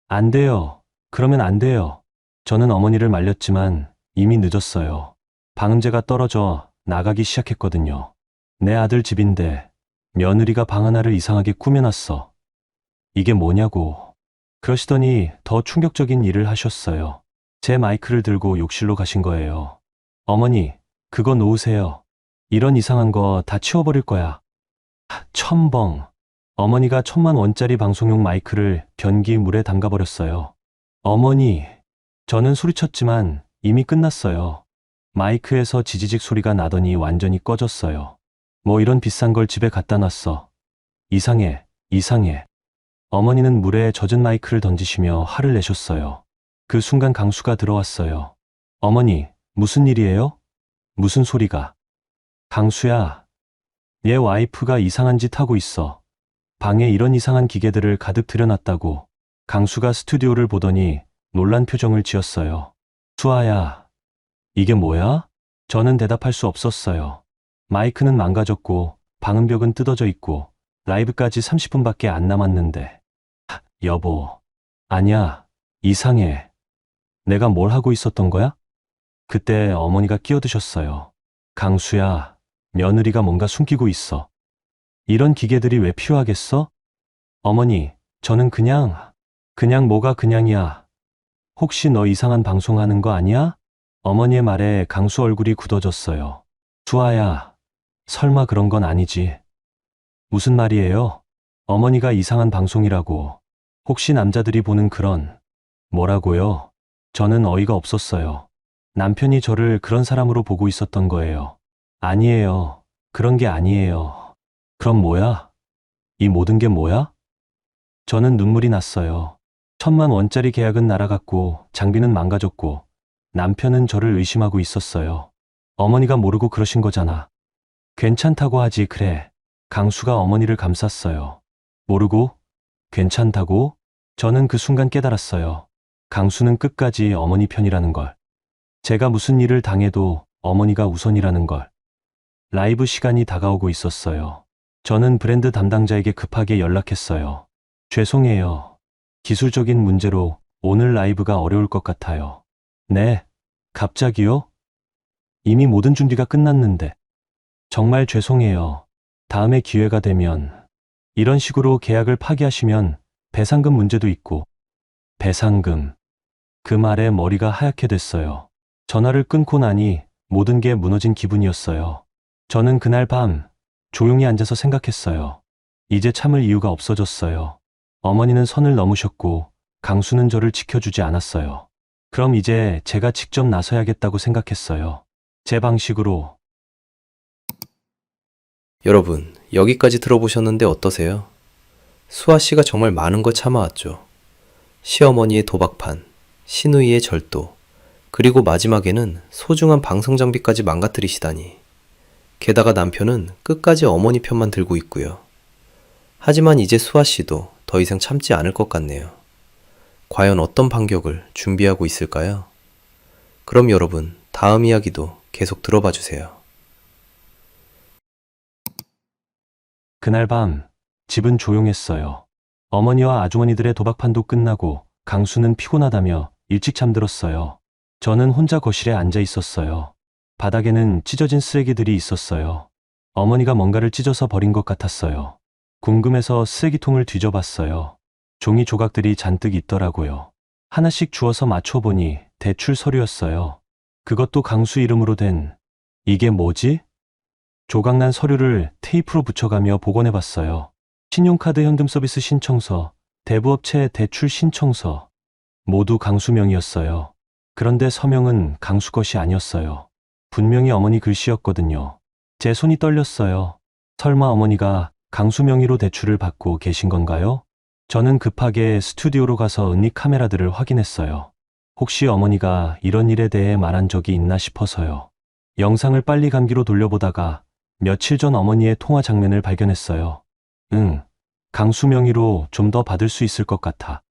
안 돼요. 그러면 안 돼요. 저는 어머니를 말렸지만 이미 늦었어요. 방음제가 떨어져 나가기 시작했거든요. 내 아들 집인데 며느리가 방 하나를 이상하게 꾸며놨어. 이게 뭐냐고. 그러시더니 더 충격적인 일을 하셨어요. 제 마이크를 들고 욕실로 가신 거예요. 어머니, 그거 놓으세요. 이런 이상한 거 다 치워버릴 거야. 첨벙. 어머니가 1,000만 원짜리 방송용 마이크를 변기 물에 담가버렸어요. 어머니. 저는 소리쳤지만 이미 끝났어요. 마이크에서 지지직 소리가 나더니 완전히 꺼졌어요. 뭐 이런 비싼 걸 집에 갖다 놨어. 이상해, 이상해. 어머니는 물에 젖은 마이크를 던지시며 화를 내셨어요. 그 순간 강수가 들어왔어요. 어머니, 무슨 일이에요? 무슨 소리가? 강수야, 얘 와이프가 이상한 짓 하고 있어. 방에 이런 이상한 기계들을 가득 들여놨다고. 강수가 스튜디오를 보더니 놀란 표정을 지었어요. 수아야, 이게 뭐야? 저는 대답할 수 없었어요. 마이크는 망가졌고 방음벽은 뜯어져 있고 라이브까지 30분밖에 안 남았는데. 여보, 아니야, 이상해. 내가 뭘 하고 있었던 거야? 그때 어머니가 끼어드셨어요. 강수야, 며느리가 뭔가 숨기고 있어. 이런 기계들이 왜 필요하겠어? 어머니, 저는 그냥 뭐가 그냥이야. 혹시 너 이상한 방송하는 거 아니야? 어머니의 말에 강수 얼굴이 굳어졌어요. 수아야, 설마 그런 건 아니지. 무슨 말이에요? 어머니가 이상한 방송이라고. 혹시 남자들이 보는 그런. 뭐라고요? 저는 어이가 없었어요. 남편이 저를 그런 사람으로 보고 있었던 거예요. 아니에요. 그런 게 아니에요. 그럼 뭐야? 이 모든 게 뭐야? 저는 눈물이 났어요. 1,000만 원짜리 계약은 날아갔고 장비는 망가졌고 남편은 저를 의심하고 있었어요. 어머니가 모르고 그러신 거잖아. 괜찮다고 하지 그래. 강수가 어머니를 감쌌어요. 모르고? 괜찮다고? 저는 그 순간 깨달았어요. 강수는 끝까지 어머니 편이라는 걸. 제가 무슨 일을 당해도 어머니가 우선이라는 걸. 라이브 시간이 다가오고 있었어요. 저는 브랜드 담당자에게 급하게 연락했어요. 죄송해요. 기술적인 문제로 오늘 라이브가 어려울 것 같아요. 네, 갑자기요? 이미 모든 준비가 끝났는데. 정말 죄송해요. 다음에 기회가 되면. 이런 식으로 계약을 파기하시면 배상금 문제도 있고. 배상금. 그 말에 머리가 하얗게 됐어요. 전화를 끊고 나니 모든 게 무너진 기분이었어요. 저는 그날 밤 조용히 앉아서 생각했어요. 이제 참을 이유가 없어졌어요. 어머니는 선을 넘으셨고 강수는 저를 지켜주지 않았어요. 그럼 이제 제가 직접 나서야겠다고 생각했어요. 제 방식으로. 여러분, 여기까지 들어보셨는데 어떠세요? 수아 씨가 정말 많은 걸 참아왔죠. 시어머니의 도박판, 시누이의 절도, 그리고 마지막에는 소중한 방송 장비까지 망가뜨리시다니. 게다가 남편은 끝까지 어머니 편만 들고 있고요. 하지만 이제 수아 씨도 더 이상 참지 않을 것 같네요. 과연 어떤 반격을 준비하고 있을까요? 그럼 여러분, 다음 이야기도 계속 들어봐 주세요. 그날 밤 집은 조용했어요. 어머니와 아주머니들의 도박판도 끝나고 강수는 피곤하다며 일찍 잠들었어요. 저는 혼자 거실에 앉아 있었어요. 바닥에는 찢어진 쓰레기들이 있었어요. 어머니가 뭔가를 찢어서 버린 것 같았어요. 궁금해서 쓰레기통을 뒤져봤어요. 종이 조각들이 잔뜩 있더라고요. 하나씩 주워서 맞춰보니 대출 서류였어요. 그것도 강수 이름으로 된. 이게 뭐지? 조각난 서류를 테이프로 붙여가며 복원해봤어요. 신용카드 현금 서비스 신청서, 대부업체 대출 신청서, 모두 강수 명이었어요. 그런데 서명은 강수 것이 아니었어요. 분명히 어머니 글씨였거든요. 제 손이 떨렸어요. 설마 어머니가 강수 명의로 대출을 받고 계신 건가요? 저는 급하게 스튜디오로 가서 은닉 카메라들을 확인했어요. 혹시 어머니가 이런 일에 대해 말한 적이 있나 싶어서요. 영상을 빨리 감기로 돌려보다가 며칠 전 어머니의 통화 장면을 발견했어요. 강수 명의로 좀 더 받을 수 있을 것 같아.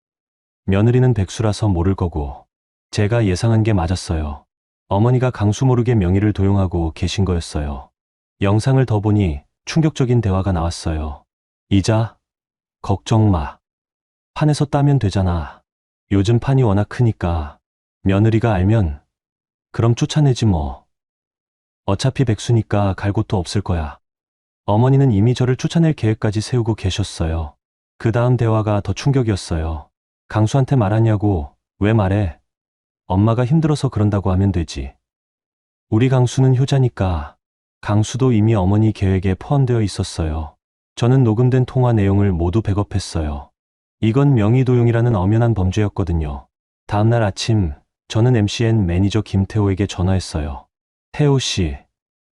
며느리는 백수라서 모를 거고. 제가 예상한 게 맞았어요. 어머니가 강수 모르게 명의를 도용하고 계신 거였어요. 영상을 더 보니 충격적인 대화가 나왔어요. 이자, 걱정 마. 판에서 따면 되잖아. 요즘 판이 워낙 크니까 며느리가 알면 그럼 쫓아내지 뭐. 어차피 백수니까 갈 곳도 없을 거야. 어머니는 이미 저를 쫓아낼 계획까지 세우고 계셨어요. 그 다음 대화가 더 충격이었어요. 강수한테 말하냐고. 왜 말해? 엄마가 힘들어서 그런다고 하면 되지. 우리 강수는 효자니까. 강수도 이미 어머니 계획에 포함되어 있었어요. 저는 녹음된 통화 내용을 모두 백업했어요. 이건 명의도용이라는 엄연한 범죄였거든요. 다음날 아침 저는 MCN 매니저 김태호에게 전화했어요. 태호 씨,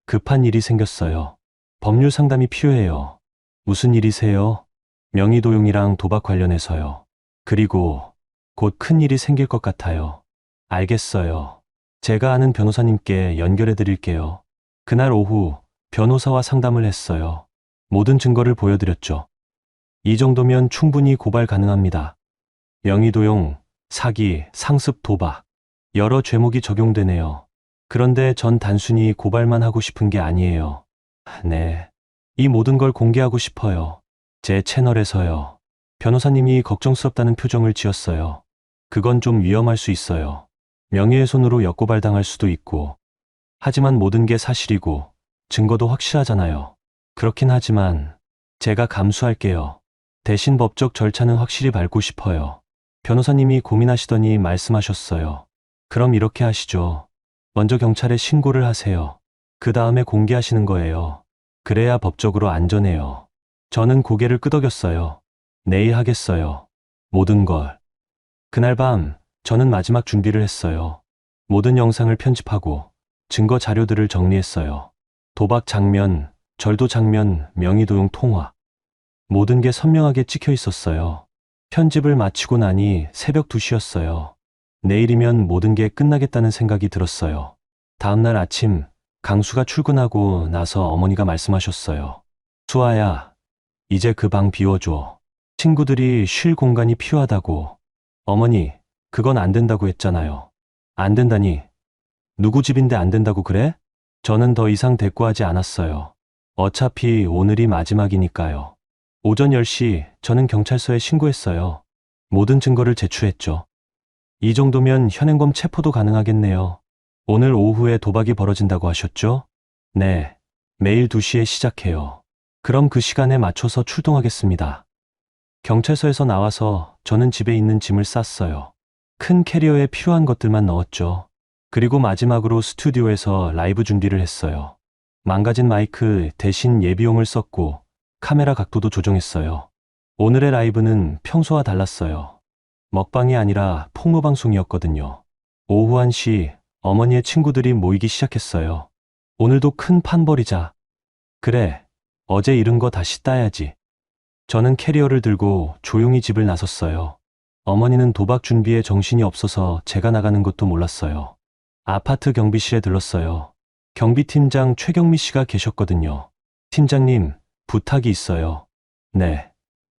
급한 일이 생겼어요. 법률 상담이 필요해요. 무슨 일이세요? 명의도용이랑 도박 관련해서요. 그리고 곧 큰 일이 생길 것 같아요. 알겠어요. 제가 아는 변호사님께 연결해 드릴게요. 그날 오후 변호사와 상담을 했어요. 모든 증거를 보여드렸죠. 이 정도면 충분히 고발 가능합니다. 명의도용, 사기, 상습 도박, 여러 죄목이 적용되네요. 그런데 전 단순히 고발만 하고 싶은 게 아니에요. 네. 이 모든 걸 공개하고 싶어요. 제 채널에서요. 변호사님이 걱정스럽다는 표정을 지었어요. 그건 좀 위험할 수 있어요. 명예훼손으로 역고발당할 수도 있고. 하지만 모든 게 사실이고 증거도 확실하잖아요. 그렇긴 하지만 제가 감수할게요. 대신 법적 절차는 확실히 밟고 싶어요. 변호사님이 고민하시더니 말씀하셨어요. 그럼 이렇게 하시죠. 먼저 경찰에 신고를 하세요. 그 다음에 공개하시는 거예요. 그래야 법적으로 안전해요. 저는 고개를 끄덕였어요. 내일 하겠어요. 모든 걸. 그날 밤 저는 마지막 준비를 했어요. 모든 영상을 편집하고 증거 자료들을 정리했어요. 도박 장면, 절도 장면, 명의도용 통화. 모든 게 선명하게 찍혀 있었어요. 편집을 마치고 나니 새벽 2시였어요. 내일이면 모든 게 끝나겠다는 생각이 들었어요. 다음날 아침 강수가 출근하고 나서 어머니가 말씀하셨어요. 수아야, 이제 그 방 비워줘. 친구들이 쉴 공간이 필요하다고. 어머니, 그건 안 된다고 했잖아요. 안 된다니. 누구 집인데 안 된다고 그래? 저는 더 이상 대꾸하지 않았어요. 어차피 오늘이 마지막이니까요. 오전 10시 저는 경찰서에 신고했어요. 모든 증거를 제출했죠. 이 정도면 현행범 체포도 가능하겠네요. 오늘 오후에 도박이 벌어진다고 하셨죠? 네, 매일 2시에 시작해요. 그럼 그 시간에 맞춰서 출동하겠습니다. 경찰서에서 나와서 저는 집에 있는 짐을 쌌어요. 큰 캐리어에 필요한 것들만 넣었죠. 그리고 마지막으로 스튜디오에서 라이브 준비를 했어요. 망가진 마이크 대신 예비용을 썼고 카메라 각도도 조정했어요. 오늘의 라이브는 평소와 달랐어요. 먹방이 아니라 폭로방송이었거든요. 오후 1시 어머니의 친구들이 모이기 시작했어요. 오늘도 큰 판 벌이자. 그래, 어제 잃은 거 다시 따야지. 저는 캐리어를 들고 조용히 집을 나섰어요. 어머니는 도박 준비에 정신이 없어서 제가 나가는 것도 몰랐어요. 아파트 경비실에 들렀어요. 경비팀장 최경미 씨가 계셨거든요. 팀장님, 부탁이 있어요. 네.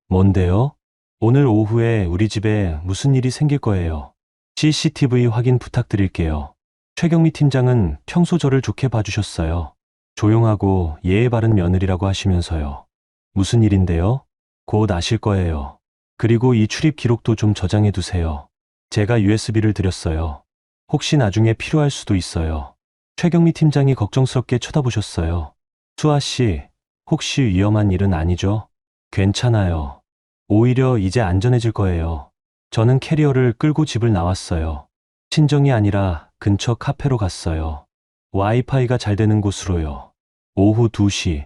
뭔데요? 오늘 오후에 우리 집에 무슨 일이 생길 거예요. CCTV 확인 부탁드릴게요. 최경미 팀장은 평소 저를 좋게 봐주셨어요. 조용하고 예의 바른 며느리라고 하시면서요. 무슨 일인데요? 곧 아실 거예요. 그리고 이 출입 기록도 좀 저장해 두세요. 제가 USB를 드렸어요. 혹시 나중에 필요할 수도 있어요. 최경미 팀장이 걱정스럽게 쳐다보셨어요. 수아 씨, 혹시 위험한 일은 아니죠? 괜찮아요. 오히려 이제 안전해질 거예요. 저는 캐리어를 끌고 집을 나왔어요. 친정이 아니라 근처 카페로 갔어요. 와이파이가 잘 되는 곳으로요. 오후 2시.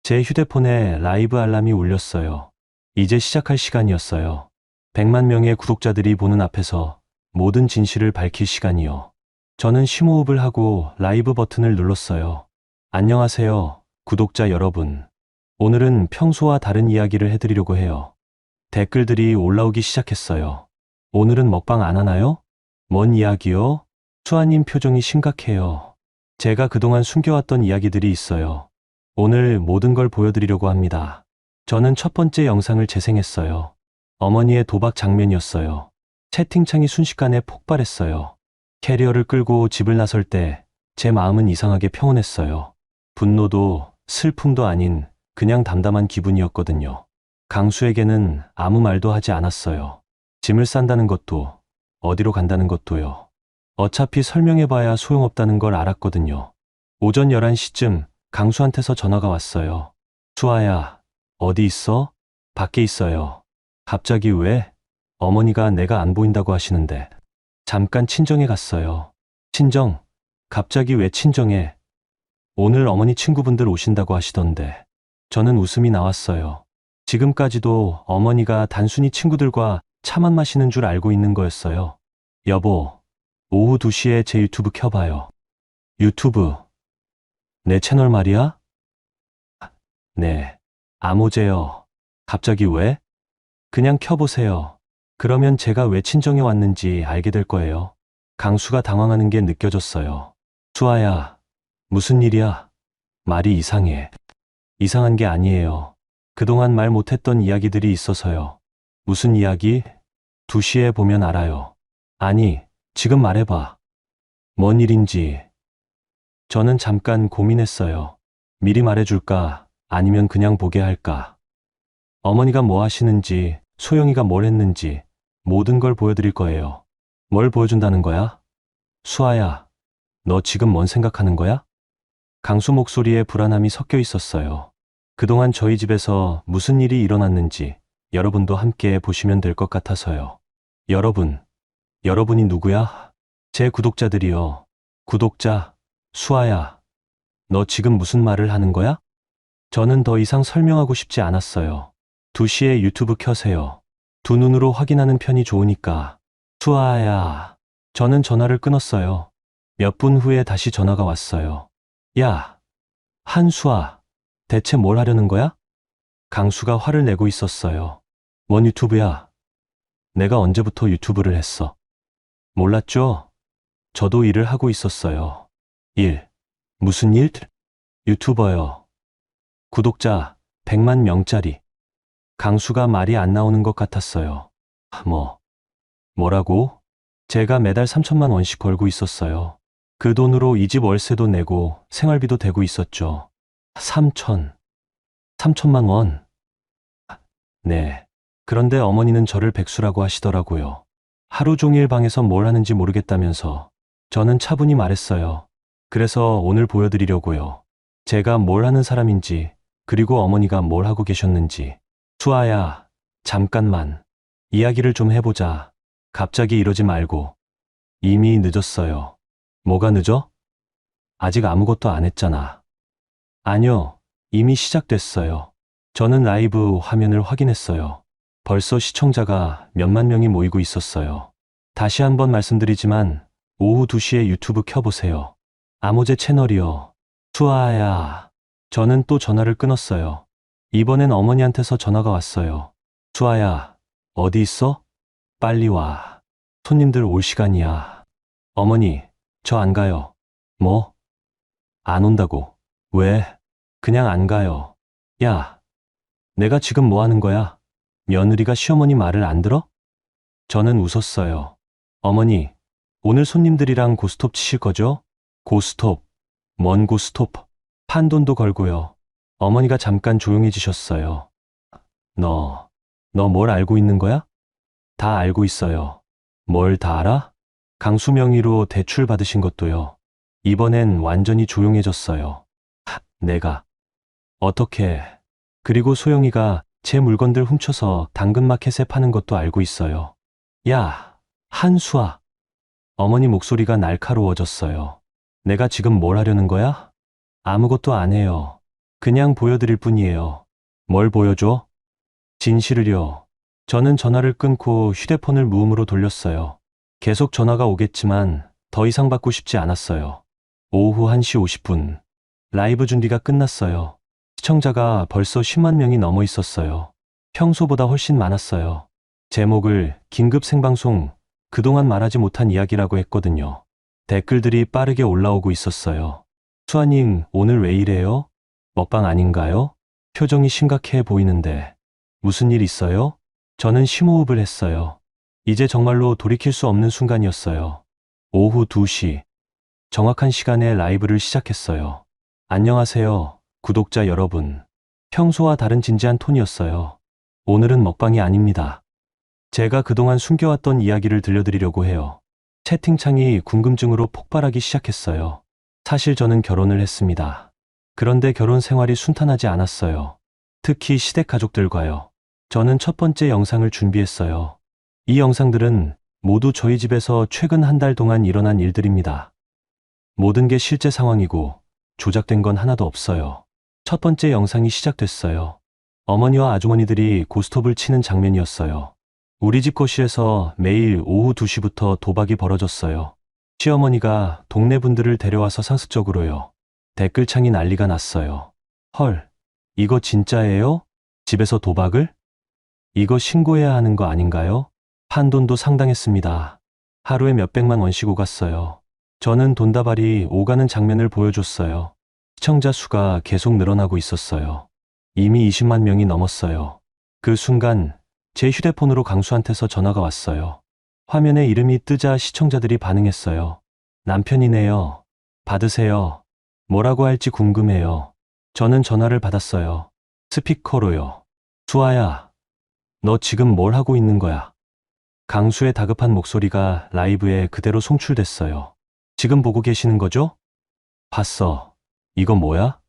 제 휴대폰에 라이브 알람이 울렸어요. 이제 시작할 시간이었어요. 100만 명의 구독자들이 보는 앞에서 모든 진실을 밝힐 시간이요. 저는 심호흡을 하고 라이브 버튼을 눌렀어요. 안녕하세요, 구독자 여러분. 오늘은 평소와 다른 이야기를 해드리려고 해요. 댓글들이 올라오기 시작했어요. 오늘은 먹방 안 하나요? 뭔 이야기요? 수아님 표정이 심각해요. 제가 그동안 숨겨왔던 이야기들이 있어요. 오늘 모든 걸 보여드리려고 합니다. 저는 첫 번째 영상을 재생했어요. 어머니의 도박 장면이었어요. 채팅창이 순식간에 폭발했어요. 캐리어를 끌고 집을 나설 때 제 마음은 이상하게 평온했어요. 분노도 슬픔도 아닌 그냥 담담한 기분이었거든요. 강수에게는 아무 말도 하지 않았어요. 짐을 싼다는 것도 어디로 간다는 것도요. 어차피 설명해봐야 소용없다는 걸 알았거든요. 오전 11시쯤 강수한테서 전화가 왔어요. 수아야, 어디 있어? 밖에 있어요. 갑자기 왜? 어머니가 내가 안 보인다고 하시는데. 잠깐 친정에 갔어요. 친정? 갑자기 왜 친정에? 오늘 어머니 친구분들 오신다고 하시던데. 저는 웃음이 나왔어요. 지금까지도 어머니가 단순히 친구들과 차만 마시는 줄 알고 있는 거였어요. 여보, 오후 2시에 제 유튜브 켜봐요. 유튜브? 내 채널 말이야? 네. 암호제요. 갑자기 왜? 그냥 켜보세요. 그러면 제가 왜 친정에 왔는지 알게 될 거예요. 강수가 당황하는 게 느껴졌어요. 수아야, 무슨 일이야? 말이 이상해. 이상한 게 아니에요. 그동안 말 못했던 이야기들이 있어서요. 무슨 이야기? 2시에 보면 알아요. 아니, 지금 말해봐. 뭔 일인지. 저는 잠깐 고민했어요. 미리 말해줄까? 아니면 그냥 보게 할까? 어머니가 뭐 하시는지, 소영이가 뭘 했는지 모든 걸 보여드릴 거예요. 뭘 보여준다는 거야? 수아야, 너 지금 뭔 생각하는 거야? 강수 목소리에 불안함이 섞여 있었어요. 그동안 저희 집에서 무슨 일이 일어났는지 여러분도 함께 보시면 될 것 같아서요. 여러분이 누구야? 제 구독자들이요. 구독자, 수아야, 너 지금 무슨 말을 하는 거야? 저는 더 이상 설명하고 싶지 않았어요. 2시에 유튜브 켜세요. 두 눈으로 확인하는 편이 좋으니까. 수아야. 저는 전화를 끊었어요. 몇 분 후에 다시 전화가 왔어요. 야, 한수아, 대체 뭘 하려는 거야? 강수가 화를 내고 있었어요. 뭔 유튜브야? 내가 언제부터 유튜브를 했어? 몰랐죠? 저도 일을 하고 있었어요. 일. 무슨 일? 유튜버요. 구독자 100만 명짜리. 강수가 말이 안 나오는 것 같았어요. 뭐라고? 제가 매달 3천만 원씩 벌고 있었어요. 그 돈으로 이 집 월세도 내고 생활비도 대고 있었죠. 3천만 원? 네. 그런데 어머니는 저를 백수라고 하시더라고요. 하루 종일 방에서 뭘 하는지 모르겠다면서. 저는 차분히 말했어요. 그래서 오늘 보여드리려고요. 제가 뭘 하는 사람인지, 그리고 어머니가 뭘 하고 계셨는지. 수아야, 잠깐만. 이야기를 좀 해보자. 갑자기 이러지 말고. 이미 늦었어요. 뭐가 늦어? 아직 아무것도 안 했잖아. 아니요, 이미 시작됐어요. 저는 라이브 화면을 확인했어요. 벌써 시청자가 몇만 명이 모이고 있었어요. 다시 한번 말씀드리지만 오후 2시에 유튜브 켜보세요. 아모제 채널이요. 수아야. 저는 또 전화를 끊었어요. 이번엔 어머니한테서 전화가 왔어요. 수아야, 어디 있어? 빨리 와. 손님들 올 시간이야. 어머니, 저 안 가요. 뭐? 안 온다고. 왜? 그냥 안 가요. 야, 내가 지금 뭐 하는 거야? 며느리가 시어머니 말을 안 들어? 저는 웃었어요. 어머니, 오늘 손님들이랑 고스톱 치실 거죠? 고스톱. 뭔 고스톱? 판돈도 걸고요. 어머니가 잠깐 조용해지셨어요. 너 뭘 알고 있는 거야? 다 알고 있어요. 뭘 다 알아? 강수 명의로 대출 받으신 것도요. 이번엔 완전히 조용해졌어요. 내가. 어떻게. 그리고 소영이가 제 물건들 훔쳐서 당근마켓에 파는 것도 알고 있어요. 야, 한수아. 어머니 목소리가 날카로워졌어요. 내가 지금 뭘 하려는 거야? 아무것도 안 해요. 그냥 보여드릴 뿐이에요. 뭘 보여줘? 진실을요. 저는 전화를 끊고 휴대폰을 무음으로 돌렸어요. 계속 전화가 오겠지만 더 이상 받고 싶지 않았어요. 오후 1시 50분. 라이브 준비가 끝났어요. 시청자가 벌써 10만 명이 넘어 있었어요. 평소보다 훨씬 많았어요. 제목을 긴급 생방송, 그동안 말하지 못한 이야기라고 했거든요. 댓글들이 빠르게 올라오고 있었어요. 수아님, 오늘 왜 이래요? 먹방 아닌가요? 표정이 심각해 보이는데. 무슨 일 있어요? 저는 심호흡을 했어요. 이제 정말로 돌이킬 수 없는 순간이었어요. 오후 2시. 정확한 시간에 라이브를 시작했어요. 안녕하세요, 구독자 여러분. 평소와 다른 진지한 톤이었어요. 오늘은 먹방이 아닙니다. 제가 그동안 숨겨왔던 이야기를 들려드리려고 해요. 채팅창이 궁금증으로 폭발하기 시작했어요. 사실 저는 결혼을 했습니다. 그런데 결혼 생활이 순탄하지 않았어요. 특히 시댁 가족들과요. 저는 첫 번째 영상을 준비했어요. 이 영상들은 모두 저희 집에서 최근 한 달 동안 일어난 일들입니다. 모든 게 실제 상황이고 조작된 건 하나도 없어요. 첫 번째 영상이 시작됐어요. 어머니와 아주머니들이 고스톱을 치는 장면이었어요. 우리 집 거실에서 매일 오후 2시부터 도박이 벌어졌어요. 시어머니가 동네 분들을 데려와서 상습적으로요. 댓글창이 난리가 났어요. 헐, 이거 진짜예요? 집에서 도박을? 이거 신고해야 하는 거 아닌가요? 판돈도 상당했습니다. 하루에 몇백만 원씩 오갔어요. 저는 돈다발이 오가는 장면을 보여줬어요. 시청자 수가 계속 늘어나고 있었어요. 이미 20만 명이 넘었어요. 그 순간 제 휴대폰으로 강수한테서 전화가 왔어요. 화면에 이름이 뜨자 시청자들이 반응했어요. 남편이네요. 받으세요. 뭐라고 할지 궁금해요. 저는 전화를 받았어요. 스피커로요. 수아야, 너 지금 뭘 하고 있는 거야? 강수의 다급한 목소리가 라이브에 그대로 송출됐어요. 지금 보고 계시는 거죠? 봤어. 이거 뭐야?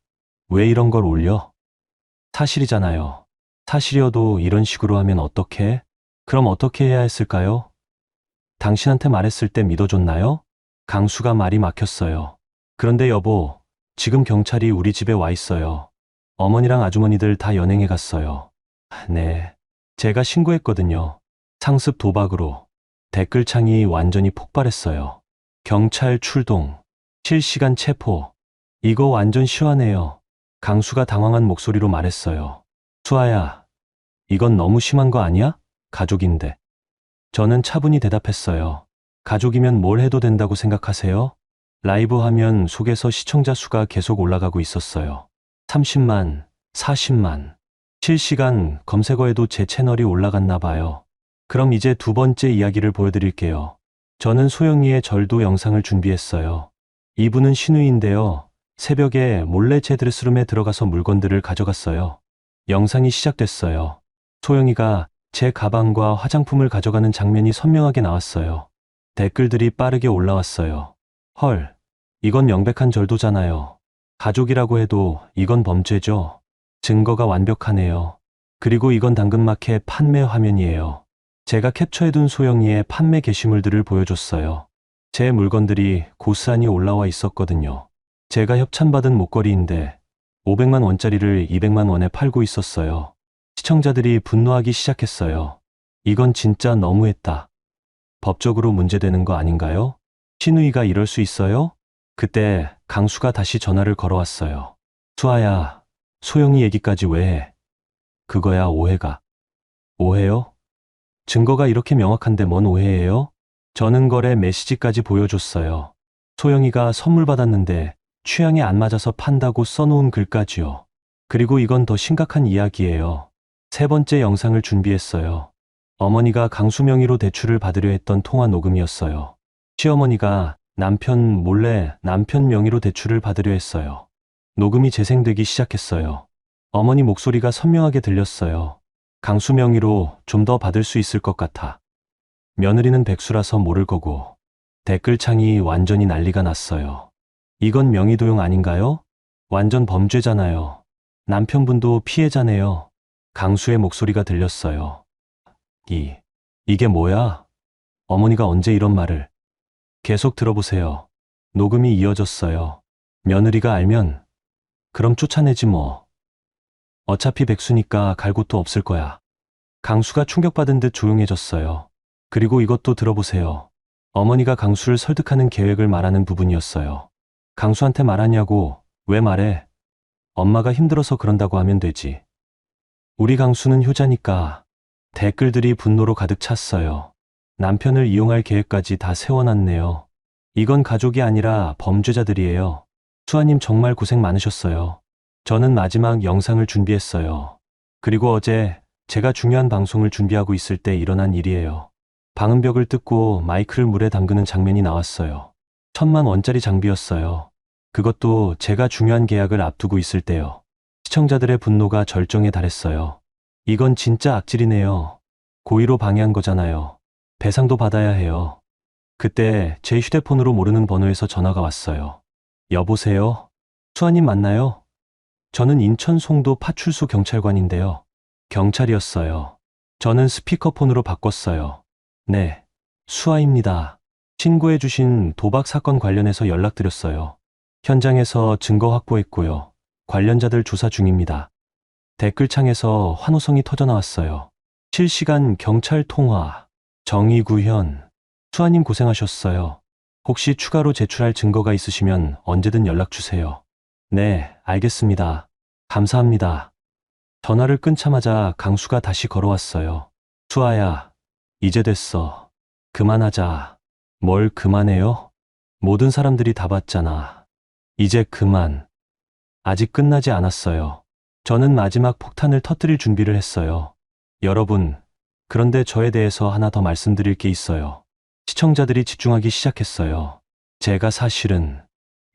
왜 이런 걸 올려? 사실이잖아요. 사실이어도 이런 식으로 하면 어떡해? 그럼 어떻게 해야 했을까요? 당신한테 말했을 때 믿어줬나요? 강수가 말이 막혔어요. 그런데 여보, 지금 경찰이 우리 집에 와 있어요. 어머니랑 아주머니들 다 연행해 갔어요. 네, 제가 신고했거든요. 상습 도박으로. 댓글창이 완전히 폭발했어요. 경찰 출동. 실시간 체포. 이거 완전 시원해요. 강수가 당황한 목소리로 말했어요. 수아야, 이건 너무 심한 거 아니야? 가족인데. 저는 차분히 대답했어요. 가족이면 뭘 해도 된다고 생각하세요? 라이브 화면 속에서 시청자 수가 계속 올라가고 있었어요. 30만, 40만. 실시간 검색어에도 제 채널이 올라갔나 봐요. 그럼 이제 두 번째 이야기를 보여드릴게요. 저는 소영이의 절도 영상을 준비했어요. 이분은 신우이인데요. 새벽에 몰래 제 드레스룸에 들어가서 물건들을 가져갔어요. 영상이 시작됐어요. 소영이가 제 가방과 화장품을 가져가는 장면이 선명하게 나왔어요. 댓글들이 빠르게 올라왔어요. 헐, 이건 명백한 절도잖아요. 가족이라고 해도 이건 범죄죠. 증거가 완벽하네요. 그리고 이건 당근마켓 판매 화면이에요. 제가 캡처해둔 소영이의 판매 게시물들을 보여줬어요. 제 물건들이 고스란히 올라와 있었거든요. 제가 협찬받은 목걸이인데 500만 원짜리를 200만 원에 팔고 있었어요. 시청자들이 분노하기 시작했어요. 이건 진짜 너무했다. 법적으로 문제되는 거 아닌가요? 신우이가 이럴 수 있어요? 그때 강수가 다시 전화를 걸어왔어요. 수아야, 소영이 얘기까지 왜 해? 그거야 오해가. 오해요? 증거가 이렇게 명확한데 뭔 오해예요? 저는 거래 메시지까지 보여줬어요. 소영이가 선물 받았는데 취향에 안 맞아서 판다고 써놓은 글까지요. 그리고 이건 더 심각한 이야기예요. 세 번째 영상을 준비했어요. 어머니가 강수 명의로 대출을 받으려 했던 통화 녹음이었어요. 시어머니가 남편 몰래 남편 명의로 대출을 받으려 했어요. 녹음이 재생되기 시작했어요. 어머니 목소리가 선명하게 들렸어요. 강수 명의로 좀 더 받을 수 있을 것 같아. 며느리는 백수라서 모를 거고. 댓글창이 완전히 난리가 났어요. 이건 명의도용 아닌가요? 완전 범죄잖아요. 남편분도 피해자네요. 강수의 목소리가 들렸어요. 이게 뭐야? 어머니가 언제 이런 말을? 계속 들어보세요. 녹음이 이어졌어요. 며느리가 알면 그럼 쫓아내지 뭐. 어차피 백수니까 갈 곳도 없을 거야. 강수가 충격받은 듯 조용해졌어요. 그리고 이것도 들어보세요. 어머니가 강수를 설득하는 계획을 말하는 부분이었어요. 강수한테 말하냐고. 왜 말해? 엄마가 힘들어서 그런다고 하면 되지. 우리 강수는 효자니까. 댓글들이 분노로 가득 찼어요. 남편을 이용할 계획까지 다 세워놨네요. 이건 가족이 아니라 범죄자들이에요. 수아님 정말 고생 많으셨어요. 저는 마지막 영상을 준비했어요. 그리고 어제 제가 중요한 방송을 준비하고 있을 때 일어난 일이에요. 방음벽을 뜯고 마이크를 물에 담그는 장면이 나왔어요. 1,000만 원짜리 장비였어요. 그것도 제가 중요한 계약을 앞두고 있을 때요. 시청자들의 분노가 절정에 달했어요. 이건 진짜 악질이네요. 고의로 방해한 거잖아요. 배상도 받아야 해요. 그때 제 휴대폰으로 모르는 번호에서 전화가 왔어요. 여보세요? 수아님 맞나요? 저는 인천 송도 파출소 경찰관인데요. 경찰이었어요. 저는 스피커폰으로 바꿨어요. 네, 수아입니다. 신고해주신 도박 사건 관련해서 연락드렸어요. 현장에서 증거 확보했고요. 관련자들 조사 중입니다. 댓글창에서 환호성이 터져나왔어요. 실시간 경찰 통화. 정의구현. 수아님 고생하셨어요. 혹시 추가로 제출할 증거가 있으시면 언제든 연락주세요. 네, 알겠습니다. 감사합니다. 전화를 끊자마자 강수가 다시 걸어왔어요. 수아야, 이제 됐어. 그만하자. 뭘 그만해요? 모든 사람들이 다 봤잖아. 이제 그만. 아직 끝나지 않았어요. 저는 마지막 폭탄을 터뜨릴 준비를 했어요. 여러분, 그런데 저에 대해서 하나 더 말씀드릴 게 있어요. 시청자들이 집중하기 시작했어요. 제가 사실은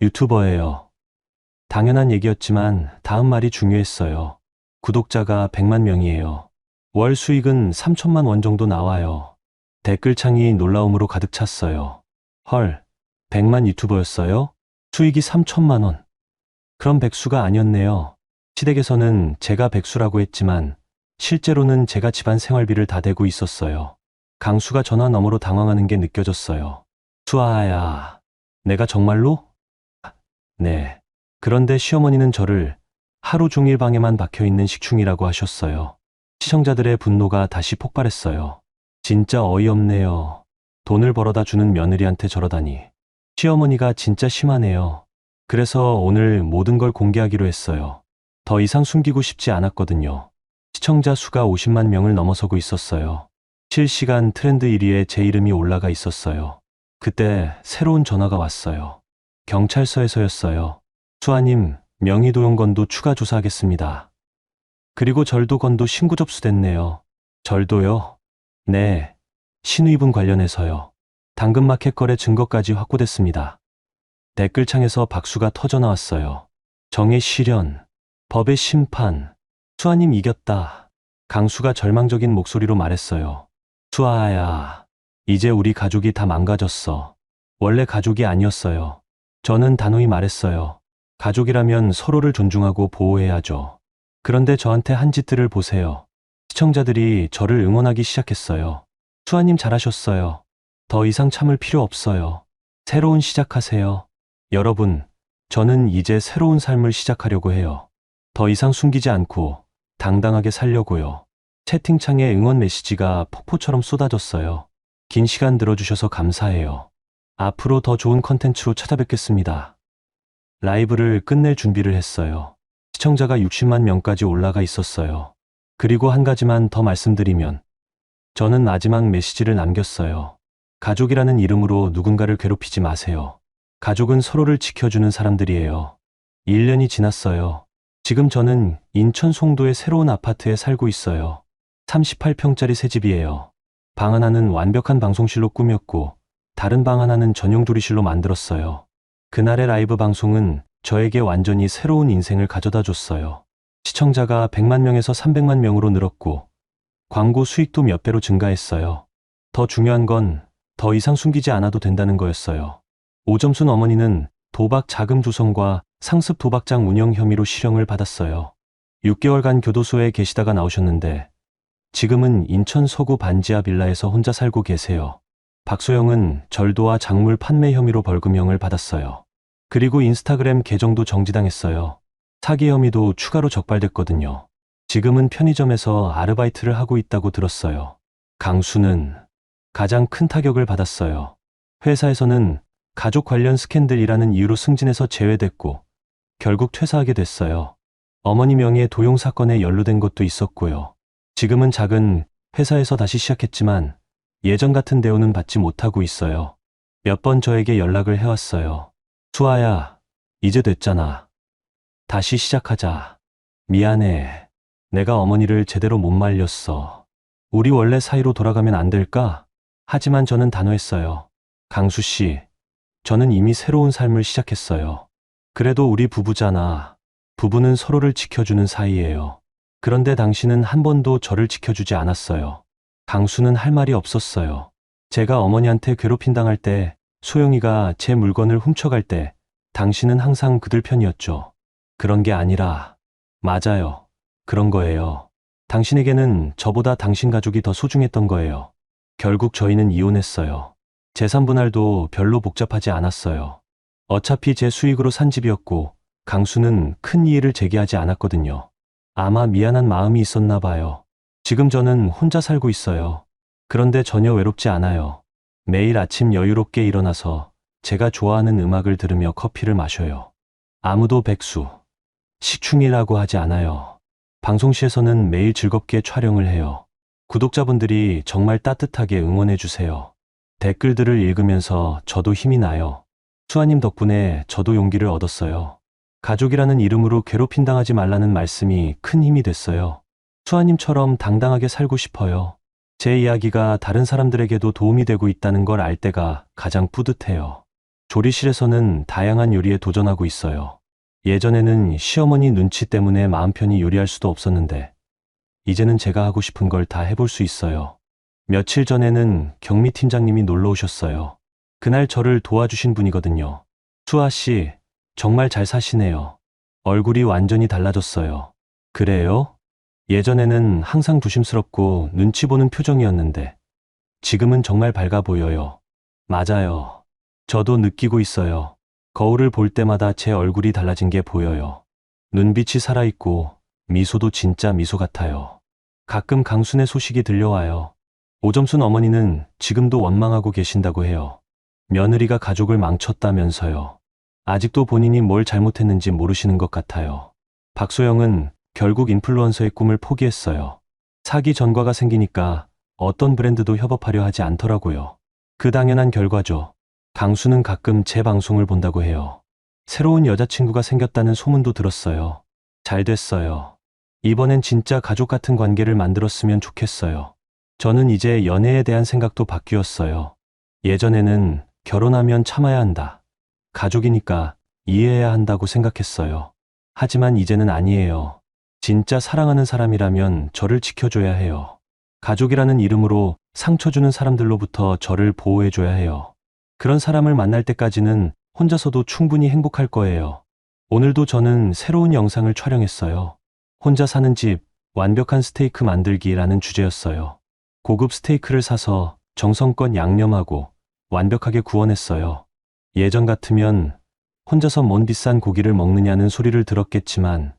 유튜버예요. 당연한 얘기였지만 다음 말이 중요했어요. 구독자가 100만 명이에요. 월 수익은 3천만 원 정도 나와요. 댓글창이 놀라움으로 가득 찼어요. 헐, 100만 유튜버였어요? 수익이 3천만 원. 그럼 백수가 아니었네요. 시댁에서는 제가 백수라고 했지만 실제로는 제가 집안 생활비를 다 대고 있었어요. 강수가 전화 너머로 당황하는 게 느껴졌어요. 수아야, 내가 정말로? 네. 그런데 시어머니는 저를 하루 종일 방에만 박혀있는 식충이라고 하셨어요. 시청자들의 분노가 다시 폭발했어요. 진짜 어이없네요. 돈을 벌어다 주는 며느리한테 저러다니. 시어머니가 진짜 심하네요. 그래서 오늘 모든 걸 공개하기로 했어요. 더 이상 숨기고 싶지 않았거든요. 시청자 수가 50만 명을 넘어서고 있었어요. 실시간 트렌드 1위에 제 이름이 올라가 있었어요. 그때 새로운 전화가 왔어요. 경찰서에서였어요. 수아님, 명의도용건도 추가 조사하겠습니다. 그리고 절도 건도 신고 접수됐네요. 절도요? 네. 신의분 관련해서요. 당근마켓 거래 증거까지 확보됐습니다. 댓글창에서 박수가 터져 나왔어요. 정의 실현, 법의 심판, 수아님 이겼다. 강수가 절망적인 목소리로 말했어요. 수아야, 이제 우리 가족이 다 망가졌어. 원래 가족이 아니었어요. 저는 단호히 말했어요. 가족이라면 서로를 존중하고 보호해야죠. 그런데 저한테 한 짓들을 보세요. 시청자들이 저를 응원하기 시작했어요. 수아님 잘하셨어요. 더 이상 참을 필요 없어요. 새로운 시작하세요. 여러분, 저는 이제 새로운 삶을 시작하려고 해요. 더 이상 숨기지 않고 당당하게 살려고요. 채팅창에 응원 메시지가 폭포처럼 쏟아졌어요. 긴 시간 들어주셔서 감사해요. 앞으로 더 좋은 컨텐츠로 찾아뵙겠습니다. 라이브를 끝낼 준비를 했어요. 시청자가 60만 명까지 올라가 있었어요. 그리고 한 가지만 더 말씀드리면, 저는 마지막 메시지를 남겼어요. 가족이라는 이름으로 누군가를 괴롭히지 마세요. 가족은 서로를 지켜주는 사람들이에요. 1년이 지났어요. 지금 저는 인천 송도의 새로운 아파트에 살고 있어요. 38평짜리 새 집이에요. 방 하나는 완벽한 방송실로 꾸몄고, 다른 방 하나는 전용 조리실로 만들었어요. 그날의 라이브 방송은 저에게 완전히 새로운 인생을 가져다 줬어요. 시청자가 100만 명에서 300만 명으로 늘었고, 광고 수익도 몇 배로 증가했어요. 더 중요한 건 더 이상 숨기지 않아도 된다는 거였어요. 오점순 어머니는 도박 자금 조성과 상습 도박장 운영 혐의로 실형을 받았어요. 6개월간 교도소에 계시다가 나오셨는데 지금은 인천 서구 반지하 빌라에서 혼자 살고 계세요. 박소영은 절도와 작물 판매 혐의로 벌금형을 받았어요. 그리고 인스타그램 계정도 정지당했어요. 사기 혐의도 추가로 적발됐거든요. 지금은 편의점에서 아르바이트를 하고 있다고 들었어요. 강수는 가장 큰 타격을 받았어요. 회사에서는 가족 관련 스캔들이라는 이유로 승진해서 제외됐고 결국 퇴사하게 됐어요. 어머니 명의의 도용 사건에 연루된 것도 있었고요. 지금은 작은 회사에서 다시 시작했지만 예전 같은 대우는 받지 못하고 있어요. 몇 번 저에게 연락을 해왔어요. 수아야, 이제 됐잖아. 다시 시작하자. 미안해. 내가 어머니를 제대로 못 말렸어. 우리 원래 사이로 돌아가면 안 될까? 하지만 저는 단호했어요. 강수 씨, 저는 이미 새로운 삶을 시작했어요. 그래도 우리 부부잖아. 부부는 서로를 지켜주는 사이예요. 그런데 당신은 한 번도 저를 지켜주지 않았어요. 강수는 할 말이 없었어요. 제가 어머니한테 괴롭힘 당할 때, 소영이가 제 물건을 훔쳐갈 때, 당신은 항상 그들 편이었죠. 그런 게 아니라, 맞아요. 그런 거예요. 당신에게는 저보다 당신 가족이 더 소중했던 거예요. 결국 저희는 이혼했어요. 재산 분할도 별로 복잡하지 않았어요. 어차피 제 수익으로 산 집이었고, 강수는 큰 이의를 제기하지 않았거든요. 아마 미안한 마음이 있었나 봐요. 지금 저는 혼자 살고 있어요. 그런데 전혀 외롭지 않아요. 매일 아침 여유롭게 일어나서 제가 좋아하는 음악을 들으며 커피를 마셔요. 아무도 백수, 식충이라고 하지 않아요. 방송시에서는 매일 즐겁게 촬영을 해요. 구독자분들이 정말 따뜻하게 응원해주세요. 댓글들을 읽으면서 저도 힘이 나요. 수아님 덕분에 저도 용기를 얻었어요. 가족이라는 이름으로 괴롭힘 당하지 말라는 말씀이 큰 힘이 됐어요. 수아님처럼 당당하게 살고 싶어요. 제 이야기가 다른 사람들에게도 도움이 되고 있다는 걸 알 때가 가장 뿌듯해요. 조리실에서는 다양한 요리에 도전하고 있어요. 예전에는 시어머니 눈치 때문에 마음 편히 요리할 수도 없었는데 이제는 제가 하고 싶은 걸 다 해볼 수 있어요. 며칠 전에는 경미 팀장님이 놀러 오셨어요. 그날 저를 도와주신 분이거든요. 수아 씨, 정말 잘 사시네요. 얼굴이 완전히 달라졌어요. 그래요? 예전에는 항상 조심스럽고 눈치 보는 표정이었는데 지금은 정말 밝아 보여요. 맞아요. 저도 느끼고 있어요. 거울을 볼 때마다 제 얼굴이 달라진 게 보여요. 눈빛이 살아있고 미소도 진짜 미소 같아요. 가끔 강순의 소식이 들려와요. 오점순 어머니는 지금도 원망하고 계신다고 해요. 며느리가 가족을 망쳤다면서요. 아직도 본인이 뭘 잘못했는지 모르시는 것 같아요. 박소영은 결국 인플루언서의 꿈을 포기했어요. 사기 전과가 생기니까 어떤 브랜드도 협업하려 하지 않더라고요. 그 당연한 결과죠. 강수는 가끔 제 방송을 본다고 해요. 새로운 여자친구가 생겼다는 소문도 들었어요. 잘 됐어요. 이번엔 진짜 가족 같은 관계를 만들었으면 좋겠어요. 저는 이제 연애에 대한 생각도 바뀌었어요. 예전에는 결혼하면 참아야 한다. 가족이니까 이해해야 한다고 생각했어요. 하지만 이제는 아니에요. 진짜 사랑하는 사람이라면 저를 지켜줘야 해요. 가족이라는 이름으로 상처 주는 사람들로부터 저를 보호해줘야 해요. 그런 사람을 만날 때까지는 혼자서도 충분히 행복할 거예요. 오늘도 저는 새로운 영상을 촬영했어요. 혼자 사는 집, 완벽한 스테이크 만들기라는 주제였어요. 고급 스테이크를 사서 정성껏 양념하고 완벽하게 구워냈어요. 예전 같으면 혼자서 뭔 비싼 고기를 먹느냐는 소리를 들었겠지만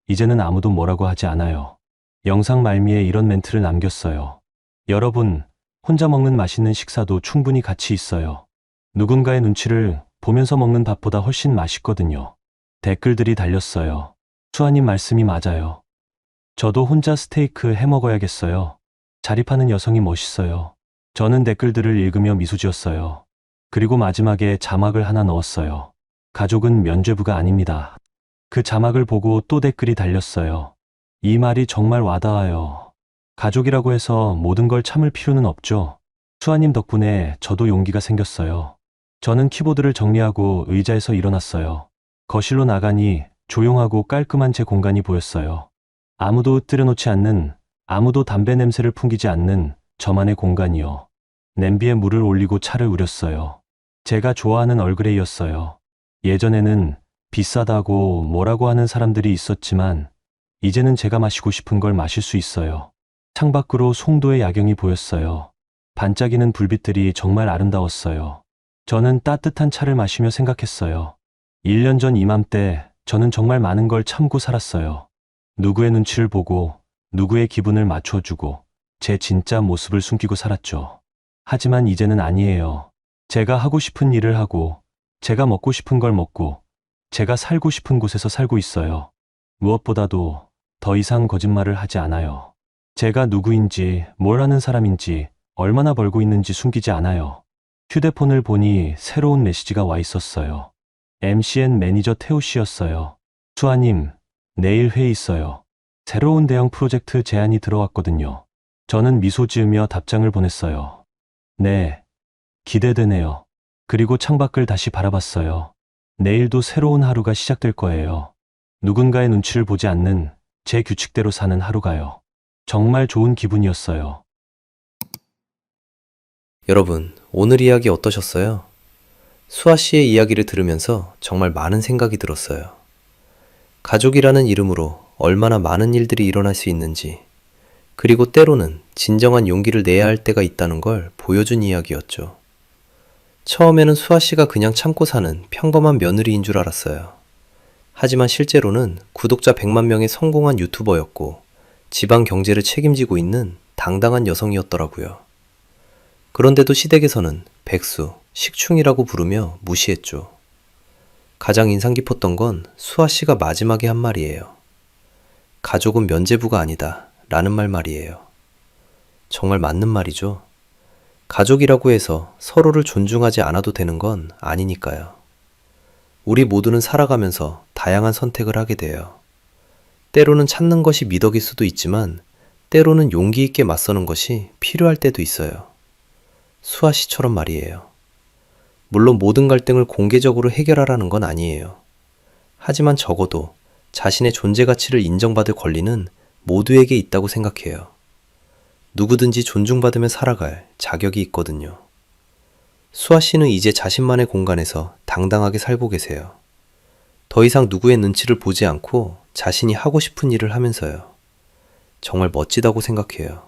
이제는 아무도 뭐라고 하지 않아요. 영상 말미에 이런 멘트를 남겼어요. 여러분, 혼자 먹는 맛있는 식사도 충분히 가치 있어요. 누군가의 눈치를 보면서 먹는 밥보다 훨씬 맛있거든요. 댓글들이 달렸어요. 수아님 말씀이 맞아요. 저도 혼자 스테이크 해 먹어야겠어요. 자립하는 여성이 멋있어요. 저는 댓글들을 읽으며 미소 지었어요. 그리고 마지막에 자막을 하나 넣었어요. 가족은 면죄부가 아닙니다. 그 자막을 보고 또 댓글이 달렸어요. 이 말이 정말 와닿아요. 가족이라고 해서 모든 걸 참을 필요는 없죠. 수아님 덕분에 저도 용기가 생겼어요. 저는 키보드를 정리하고 의자에서 일어났어요. 거실로 나가니 조용하고 깔끔한 제 공간이 보였어요. 아무도 뜨려놓지 않는, 아무도 담배 냄새를 풍기지 않는 저만의 공간이요. 냄비에 물을 올리고 차를 우렸어요. 제가 좋아하는 얼그레이였어요. 예전에는 비싸다고 뭐라고 하는 사람들이 있었지만 이제는 제가 마시고 싶은 걸 마실 수 있어요. 창밖으로 송도의 야경이 보였어요. 반짝이는 불빛들이 정말 아름다웠어요. 저는 따뜻한 차를 마시며 생각했어요. 1년 전 이맘때 저는 정말 많은 걸 참고 살았어요. 누구의 눈치를 보고 누구의 기분을 맞춰주고 제 진짜 모습을 숨기고 살았죠. 하지만 이제는 아니에요. 제가 하고 싶은 일을 하고 제가 먹고 싶은 걸 먹고 제가 살고 싶은 곳에서 살고 있어요. 무엇보다도 더 이상 거짓말을 하지 않아요. 제가 누구인지, 뭘 하는 사람인지, 얼마나 벌고 있는지 숨기지 않아요. 휴대폰을 보니 새로운 메시지가 와 있었어요. MCN 매니저 태우 씨였어요. 수아님, 내일 회의 있어요. 새로운 대형 프로젝트 제안이 들어왔거든요. 저는 미소 지으며 답장을 보냈어요. 네, 기대되네요. 그리고 창밖을 다시 바라봤어요. 내일도 새로운 하루가 시작될 거예요. 누군가의 눈치를 보지 않는 제 규칙대로 사는 하루가요. 정말 좋은 기분이었어요. 여러분, 오늘 이야기 어떠셨어요? 수아 씨의 이야기를 들으면서 정말 많은 생각이 들었어요. 가족이라는 이름으로 얼마나 많은 일들이 일어날 수 있는지, 그리고 때로는 진정한 용기를 내야 할 때가 있다는 걸 보여준 이야기였죠. 처음에는 수아 씨가 그냥 참고 사는 평범한 며느리인 줄 알았어요. 하지만 실제로는 구독자 100만 명의 성공한 유튜버였고 지방 경제를 책임지고 있는 당당한 여성이었더라고요. 그런데도 시댁에서는 백수, 식충이라고 부르며 무시했죠. 가장 인상 깊었던 건 수아 씨가 마지막에 한 말이에요. 가족은 면죄부가 아니다 라는 말이에요. 정말 맞는 말이죠. 가족이라고 해서 서로를 존중하지 않아도 되는 건 아니니까요. 우리 모두는 살아가면서 다양한 선택을 하게 돼요. 때로는 찾는 것이 미덕일 수도 있지만 때로는 용기 있게 맞서는 것이 필요할 때도 있어요. 수아 씨처럼 말이에요. 물론 모든 갈등을 공개적으로 해결하라는 건 아니에요. 하지만 적어도 자신의 존재 가치를 인정받을 권리는 모두에게 있다고 생각해요. 누구든지 존중받으며 살아갈 자격이 있거든요. 수아 씨는 이제 자신만의 공간에서 당당하게 살고 계세요. 더 이상 누구의 눈치를 보지 않고 자신이 하고 싶은 일을 하면서요. 정말 멋지다고 생각해요.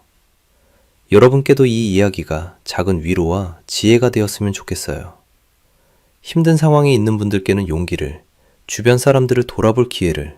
여러분께도 이 이야기가 작은 위로와 지혜가 되었으면 좋겠어요. 힘든 상황에 있는 분들께는 용기를, 주변 사람들을 돌아볼 기회를